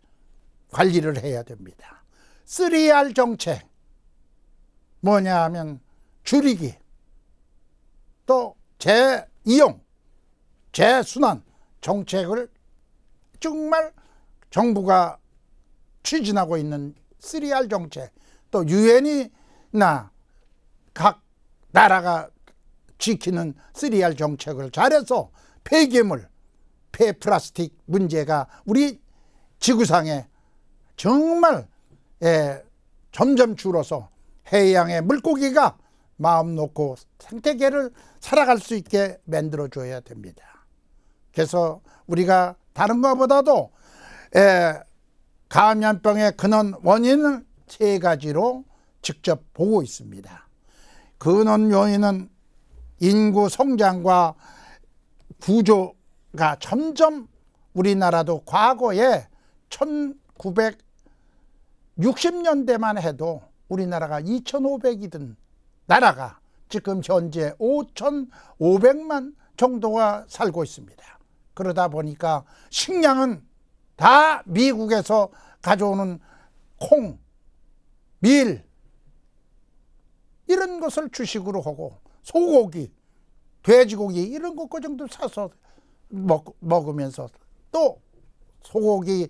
관리를 해야 됩니다. 3R 정책 뭐냐 하면 줄이기, 또 재이용, 재순환 정책을 정말 정부가 추진하고 있는 3R 정책, 또 유엔이나 각 나라가 지키는 3R 정책을 잘해서 폐기물, 폐플라스틱 문제가 우리 지구상에 정말 점점 줄어서 해양의 물고기가 마음 놓고 생태계를 살아갈 수 있게 만들어줘야 됩니다. 그래서 우리가 다른 것보다도 감염병의 근원 원인은 3가지로 직접 보고 있습니다. 근원 요인은 인구 성장과 구조가 점점 우리나라도 과거에 1960년대만 해도 우리나라가 2,500이던 나라가 지금 현재 5,500만 정도가 살고 있습니다. 그러다 보니까 식량은 다 미국에서 가져오는 콩, 밀 이런 것을 주식으로 하고 소고기, 돼지고기 이런 것 그 정도 사서 먹으면서 또 소고기,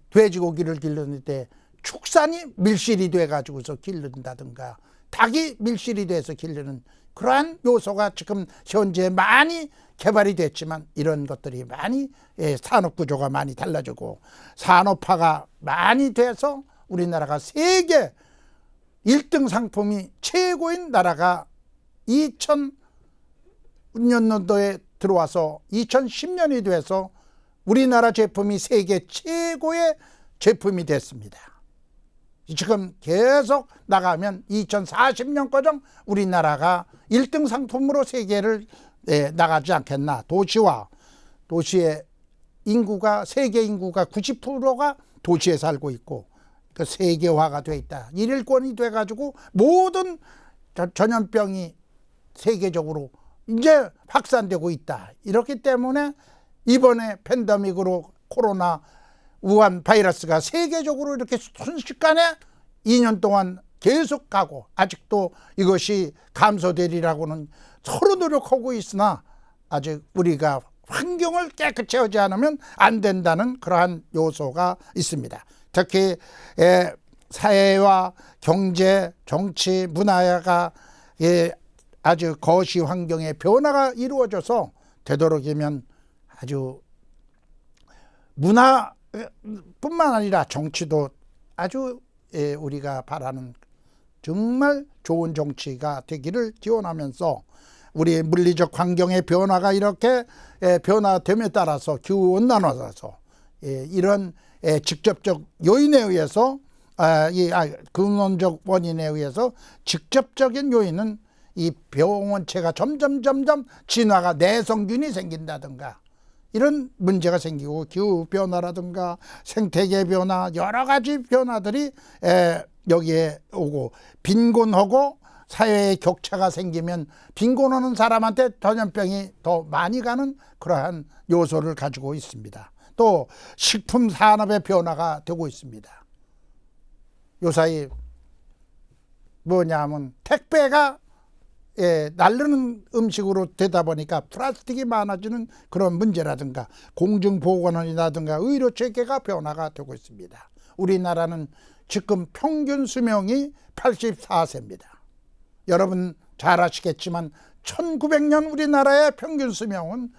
돼지고기를 기르는데 축산이 밀실이 돼가지고서 기른다든가 닭이 밀실이 돼서 기르는 그러한 요소가 지금 현재 많이 개발이 됐지만 이런 것들이 많이 산업 구조가 많이 달라지고 산업화가 많이 돼서 우리나라가 세계 1등 상품이 최고인 나라가 2000년도에 들어와서 2010년이 돼서 우리나라 제품이 세계 최고의 제품이 됐습니다. 지금 계속 나가면 2040년까지 우리나라가 1등 상품으로 세계를 나가지 않겠나. 도시의 인구가 세계 인구가 90%가 도시에 살고 있고 그 세계화가 돼 있다. 일일권이 돼가지고 모든 전염병이 세계적으로 이제 확산되고 있다. 이렇기 때문에 이번에 팬데믹으로 코로나 우한 바이러스가 세계적으로 이렇게 순식간에 2년 동안 계속 가고 아직도 이것이 감소되리라고는 서로 노력하고 있으나 아직 우리가 환경을 깨끗이 하지 않으면 안 된다는 그러한 요소가 있습니다. 특히 사회와 경제, 정치, 문화가 아주 거시 환경의 변화가 이루어져서 되도록이면 아주 문화뿐만 아니라 정치도 아주 우리가 바라는 정말 좋은 정치가 되기를 기원하면서 우리 물리적 환경의 변화가 이렇게 변화됨에 따라서 기후온난화라서 이런 직접적 요인에 의해서 근원적 원인에 의해서 직접적인 요인은 이 병원체가 점점 진화가 내성균이 생긴다든가 이런 문제가 생기고 기후변화라든가 생태계 변화 여러 가지 변화들이 여기에 오고 빈곤하고 사회의 격차가 생기면 빈곤하는 사람한테 전염병이 더 많이 가는 그러한 요소를 가지고 있습니다. 또 식품 산업의 변화가 되고 있습니다. 요사이 뭐냐면 택배가 날르는 음식으로 되다 보니까 플라스틱이 많아지는 그런 문제라든가 공중보건원이라든가 의료체계가 변화가 되고 있습니다. 우리나라는 지금 평균 수명이 84세입니다. 여러분 잘 아시겠지만 1900년 우리나라의 평균 수명은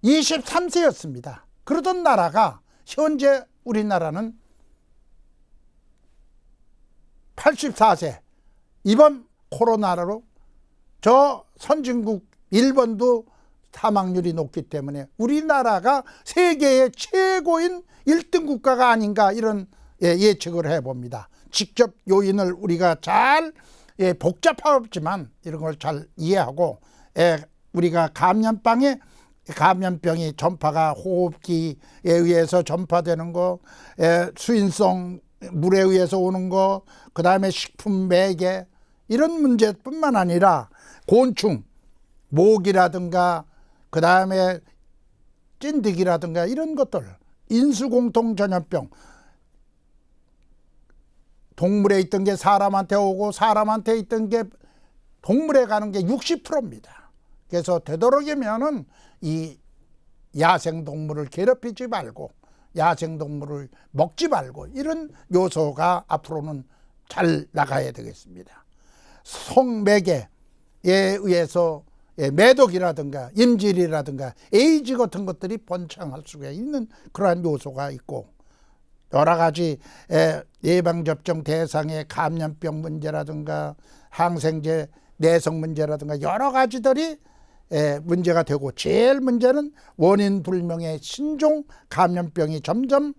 23세였습니다. 그러던 나라가 현재 우리나라는 84세. 이번 코로나로 저 선진국 일본도 사망률이 높기 때문에 우리나라가 세계의 최고인 1등 국가가 아닌가 이런 예측을 해봅니다. 직접 요인을 우리가 잘 복잡하지만 이런 걸 잘 이해하고 우리가 감염병이 전파가 호흡기에 의해서 전파되는 거, 수인성 물에 의해서 오는 거, 그 다음에 식품 매개 이런 문제뿐만 아니라 곤충, 모기라든가 그 다음에 찐득이라든가 이런 것들, 인수공통 전염병, 동물에 있던 게 사람한테 오고 사람한테 있던 게 동물에 가는 게 60%입니다. 그래서 되도록이면은 이 야생동물을 괴롭히지 말고 야생동물을 먹지 말고 이런 요소가 앞으로는 잘 나가야 되겠습니다. 성매개에 의해서 매독이라든가 임질이라든가 에이즈 같은 것들이 번창할 수가 있는 그러한 요소가 있고 여러 가지 예방접종 대상의 감염병 문제라든가 항생제 내성 문제라든가 여러 가지들이 문제가 되고 제일 문제는 원인 불명의 신종 감염병이 점점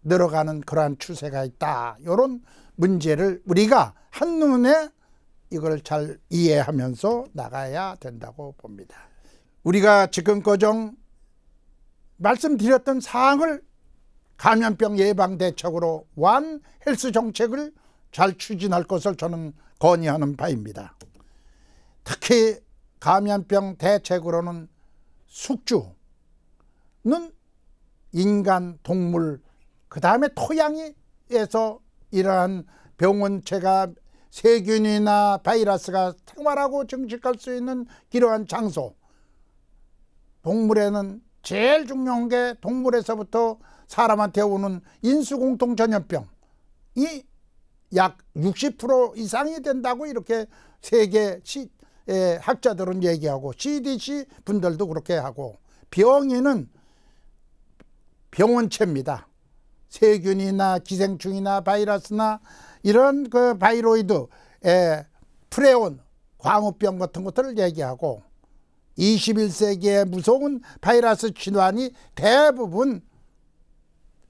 늘어가는 그러한 추세가 있다. 이런 문제를 우리가 한눈에 이걸 잘 이해하면서 나가야 된다고 봅니다. 우리가 지금까지 말씀드렸던 사항을 감염병 예방 대책으로 원 헬스 정책을 잘 추진할 것을 저는 건의하는 바입니다. 특히 감염병 대책으로는 숙주는 인간, 동물, 그 다음에 토양에서 이러한 병원체가 세균이나 바이러스가 생활하고 증식할 수 있는 그러한 장소. 동물에는 제일 중요한 게 동물에서부터 사람한테 오는 인수공통 전염병이 약 60% 이상이 된다고 이렇게 세계 학자들은 얘기하고 CDC 분들도 그렇게 하고, 병에는 병원체입니다. 세균이나 기생충이나 바이러스나 이런 그 바이로이드, 프레온, 광우병 같은 것들을 얘기하고, 21세기의 무서운 바이러스 질환이 대부분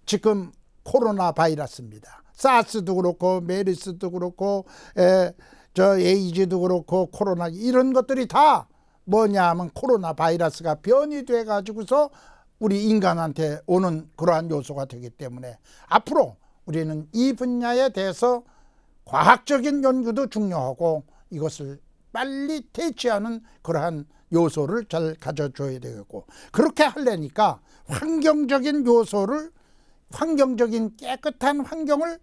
지금 코로나 바이러스입니다. 사스도 그렇고 메르스도 그렇고 에이즈도 그렇고 코로나, 이런 것들이 다 뭐냐 하면 코로나 바이러스가 변이돼 가지고서 우리 인간한테 오는 그러한 요소가 되기 때문에, 앞으로 우리는 이 분야에 대해서 과학적인 연구도 중요하고 이것을 빨리 퇴치하는 그러한 요소를 잘 가져줘야 되겠고, 그렇게 하려니까 환경적인 요소를, 환경적인 깨끗한 환경을,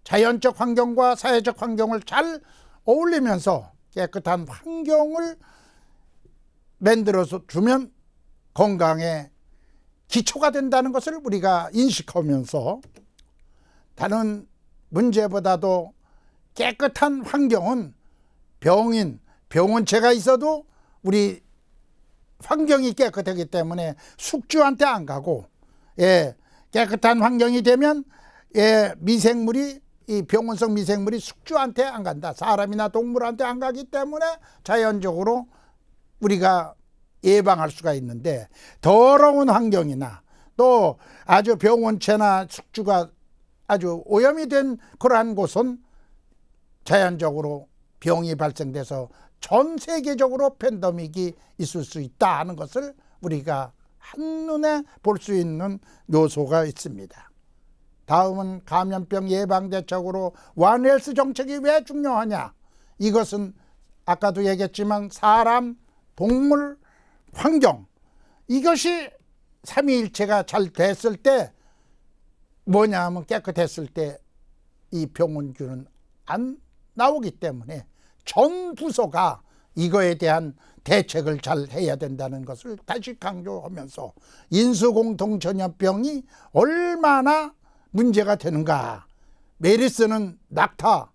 자연적 환경과 사회적 환경을 잘 어울리면서 깨끗한 환경을 만들어서 주면 건강의 기초가 된다는 것을 우리가 인식하면서, 다른 문제보다도 깨끗한 환경은 병원체가 있어도 우리 환경이 깨끗하기 때문에 숙주한테 안 가고, 깨끗한 환경이 되면 미생물이, 이 병원성 미생물이 숙주한테 안 간다. 사람이나 동물한테 안 가기 때문에 자연적으로 우리가 예방할 수가 있는데, 더러운 환경이나 또 아주 병원체나 숙주가 아주 오염이 된 그러한 곳은 자연적으로 병이 발생돼서 전 세계적으로 팬데믹이 있을 수 있다 하는 것을 우리가 한눈에 볼 수 있는 요소가 있습니다. 다음은 감염병 예방대책으로 원헬스 정책이 왜 중요하냐. 이것은 아까도 얘기했지만 사람, 동물, 환경, 이것이 삼위일체가 잘 됐을 때, 뭐냐 하면 깨끗했을 때 이 병원균은 안 나오기 때문에 전 부서가 이거에 대한 대책을 잘 해야 된다는 것을 다시 강조하면서, 인수공통 전염병이 얼마나 문제가 되는가. 메르스는 낙타에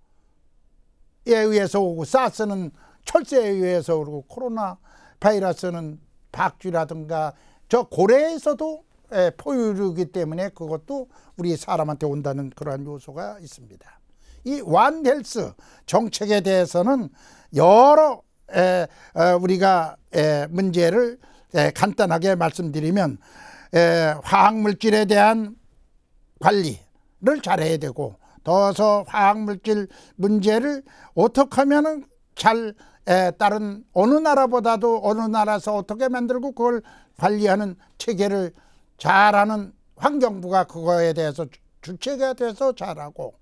의해서 오고, 사스는 철새에 의해서 오고, 코로나 바이러스는 박쥐라든가 저 고래에서도 포유류이기 때문에 그것도 우리 사람한테 온다는 그러한 요소가 있습니다. 이 원헬스 정책에 대해서는 여러 우리가 문제를 간단하게 말씀드리면, 화학물질에 대한 관리를 잘해야 되고, 더서 화학물질 문제를 어떻게 하면은 잘 다른 어느 나라보다도 어느 나라에서 어떻게 만들고 그걸 관리하는 체계를 잘하는 환경부가 그거에 대해서 주체가 돼서 잘하고,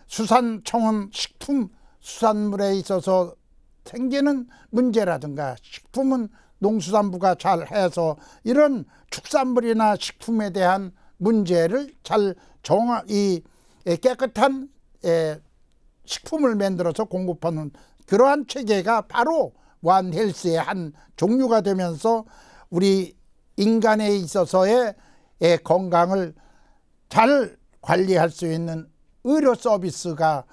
수산청은 식품 수산물에 있어서 생기는 문제라든가, 식품은 농수산부가 잘 해서 이런 축산물이나 식품에 대한 문제를 잘 깨끗한 식품을 만들어서 공급하는 그러한 체계가 바로 원헬스의 한 종류가 되면서 우리 인간에 있어서의 건강을 잘 관리할 수 있는 의료 서비스가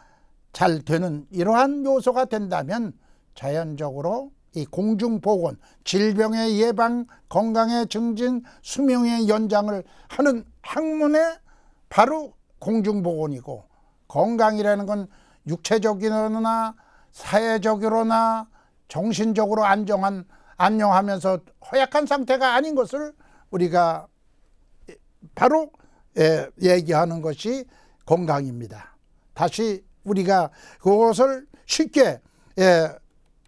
잘 되는 이러한 요소가 된다면, 자연적으로 이 공중보건, 질병의 예방, 건강의 증진, 수명의 연장을 하는 학문의 바로 공중보건이고, 건강이라는 건 육체적으로나 사회적으로나 정신적으로 안녕하면서 허약한 상태가 아닌 것을 우리가 바로 얘기하는 것이 건강입니다. 다시 우리가 그것을 쉽게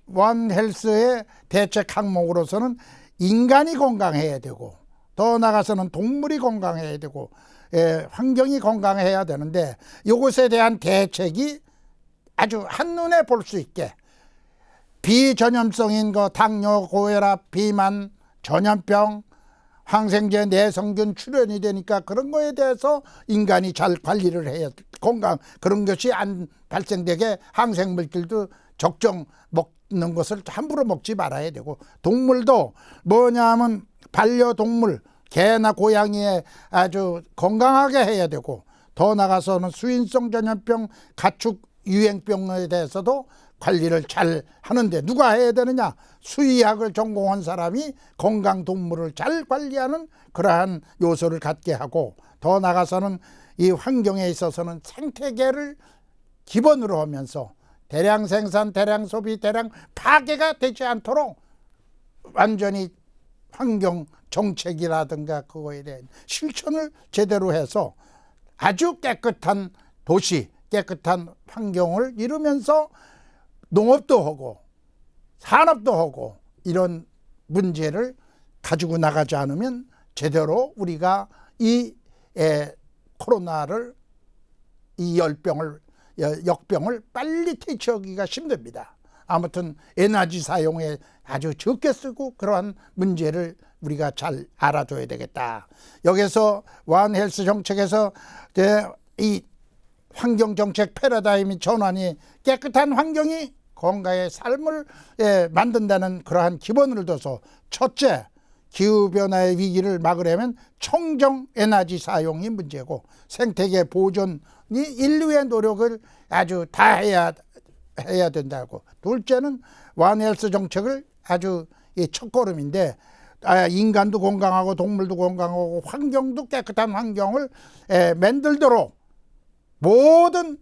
원헬스의 대책 항목으로서는 인간이 건강해야 되고, 더 나아가서는 동물이 건강해야 되고, 환경이 건강해야 되는데, 이것에 대한 대책이 아주 한눈에 볼 수 있게, 비전염성인 거 당뇨, 고혈압, 비만, 전염병, 항생제, 내성균 출현이 되니까 그런 거에 대해서 인간이 잘 관리를 해야 건강 그런 것이 안 발생되게 항생물질도 적정 먹는 것을 함부로 먹지 말아야 되고 동물도 뭐냐면 반려동물 개나 고양이에 아주 건강하게 해야 되고 더 나가서는 수인성 전염병, 가축 유행병에 대해서도 관리를 잘 하는데 누가 해야 되느냐? 수의학을 전공한 사람이 건강동물을 잘 관리하는 그러한 요소를 갖게 하고 더 나가서는 이 환경에 있어서는 생태계를 기본으로 하면서 대량 생산, 대량 소비, 대량 파괴가 되지 않도록 완전히 환경 정책이라든가 그거에 대한 실천을 제대로 해서 아주 깨끗한 도시, 깨끗한 환경을 이루면서 농업도 하고 산업도 하고 이런 문제를 가지고 나가지 않으면 제대로 우리가 이 코로나를 이 역병을 빨리 퇴치하기가 힘듭니다. 아무튼 에너지 사용에 아주 적게 쓰고 그러한 문제를 우리가 잘 알아둬야 되겠다. 여기서 원 헬스 정책에서 이 환경정책 패러다임이 전환이 깨끗한 환경이 건강의 삶을 만든다는 그러한 기본을 둬서 첫째, 기후변화의 위기를 막으려면 청정 에너지 사용이 문제고 생태계 보존이 인류의 노력을 아주 다 해야 된다고. 둘째는 원 헬스 정책을 아주 첫걸음인데 인간도 건강하고 동물도 건강하고 환경도 깨끗한 환경을 만들도록 모든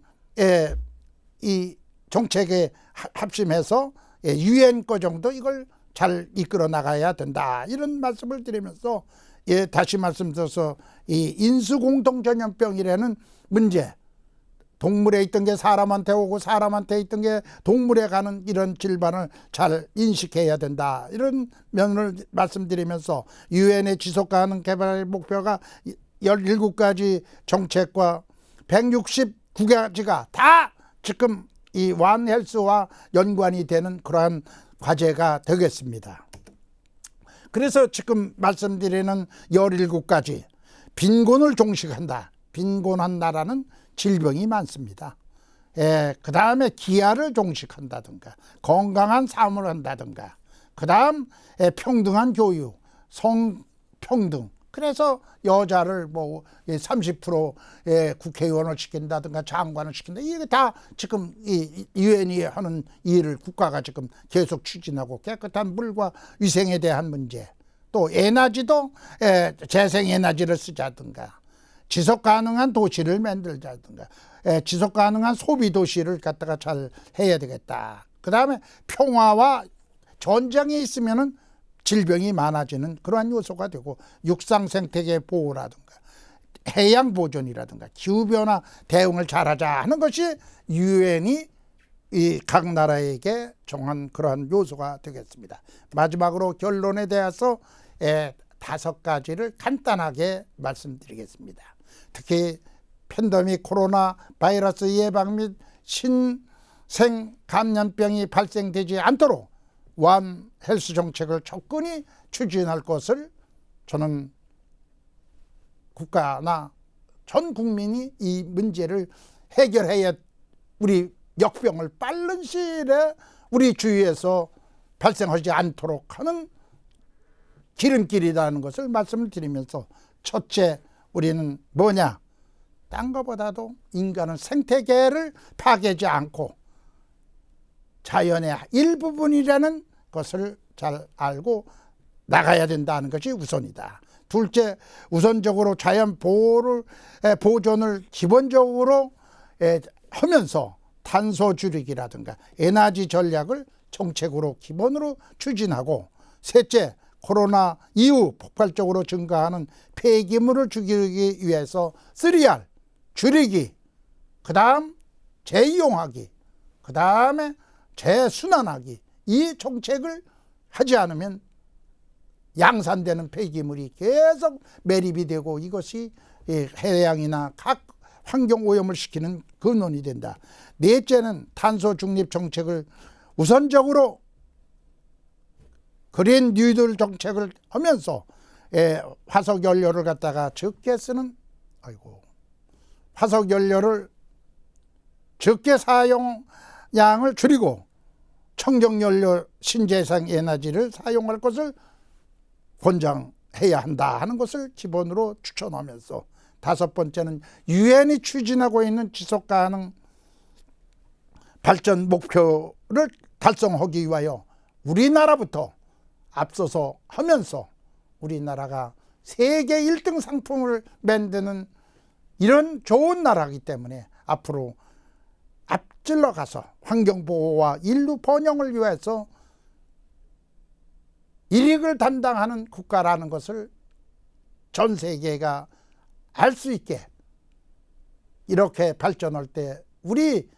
이 정책에 합심해서 유엔 거정도 이걸 잘 이끌어 나가야 된다 이런 말씀을 드리면서 다시 말씀드려서 이 인수공통전염병이라는 문제 동물에 있던 게 사람한테 오고 사람한테 있던 게 동물에 가는 이런 질환을 잘 인식해야 된다 이런 면을 말씀드리면서 유엔의 지속가능 개발 목표가 17가지 정책과 169가지가 다 지금 이 원 헬스와 연관이 되는 그러한 과제가 되겠습니다. 그래서 지금 말씀드리는 17가지 빈곤을 종식한다. 빈곤한 나라는 질병이 많습니다. 그 다음에 기아를 종식한다든가 건강한 삶을 한다든가 그 다음 평등한 교육, 성평등 그래서 여자를 뭐 30% 국회의원을 시킨다든가 장관을 시킨다. 이게 다 지금 이 유엔이 하는 일을 국가가 지금 계속 추진하고 깨끗한 물과 위생에 대한 문제 또 에너지도 재생 에너지를 쓰자든가 지속 가능한 도시를 만들자든가 지속 가능한 소비 도시를 갖다가 잘 해야 되겠다. 그 다음에 평화와 전쟁이 있으면은 질병이 많아지는 그러한 요소가 되고 육상 생태계 보호라든가 해양 보존이라든가 기후변화 대응을 잘하자 하는 것이 유엔이 이 각 나라에게 정한 그러한 요소가 되겠습니다. 마지막으로 결론에 대해서 5가지를 간단하게 말씀드리겠습니다. 특히 팬데믹 코로나 바이러스 예방 및 신생 감염병이 발생되지 않도록 원 헬스 정책을 적극히 추진할 것을 저는 국가나 전 국민이 이 문제를 해결해야 우리 역병을 빠른 시일에 우리 주위에서 발생하지 않도록 하는 기름길이라는 것을 말씀을 드리면서 첫째 우리는 뭐냐? 딴 것보다도 인간은 생태계를 파괴하지 않고 자연의 일부분이라는 것을 잘 알고 나가야 된다는 것이 우선이다. 둘째, 우선적으로 자연 보존을 기본적으로 하면서 탄소 줄이기라든가 에너지 전략을 정책으로 기본으로 추진하고 셋째, 코로나 이후 폭발적으로 증가하는 폐기물을 줄이기 위해서 3R, 줄이기, 그 다음 재이용하기, 그 다음에 재순환하기 이 정책을 하지 않으면 양산되는 폐기물이 계속 매립이 되고 이것이 해양이나 각 환경 오염을 시키는 근원이 된다. 넷째는 탄소 중립 정책을 우선적으로 그린 뉴딜 정책을 하면서 화석 연료를 갖다가 적게 쓰는, 화석 연료를 적게 사용량을 줄이고 청정연료 신재생 에너지를 사용할 것을 권장해야 한다 하는 것을 기본으로 추천하면서, 다섯 번째는 유엔이 추진하고 있는 지속가능 발전 목표를 달성하기 위하여 우리나라부터 앞서서 하면서 우리나라가 세계 1등 상품을 만드는 이런 좋은 나라이기 때문에 앞으로 앞질러 가서 환경보호와 인류 번영을 위해서 일익을 담당하는 국가라는 것을 전 세계가 알 수 있게, 이렇게 발전할 때 우리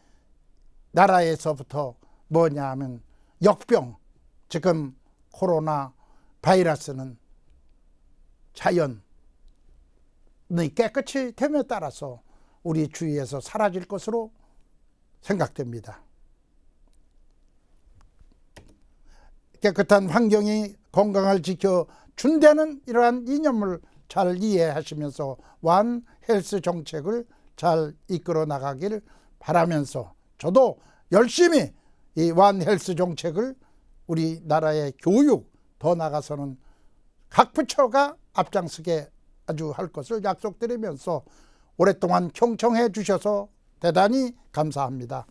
나라에서부터 뭐냐 하면 역병, 지금 코로나 바이러스는 자연이 깨끗이 됨에 따라서 우리 주위에서 사라질 것으로 생각됩니다. 깨끗한 환경이 건강을 지켜준다는 이러한 이념을 잘 이해하시면서 완 헬스 정책을 잘 이끌어 나가길 바라면서, 저도 열심히 이 완 헬스 정책을 우리나라의 교육, 더 나아가서는 각 부처가 앞장서게 아주 할 것을 약속드리면서 오랫동안 경청해 주셔서 대단히 감사합니다.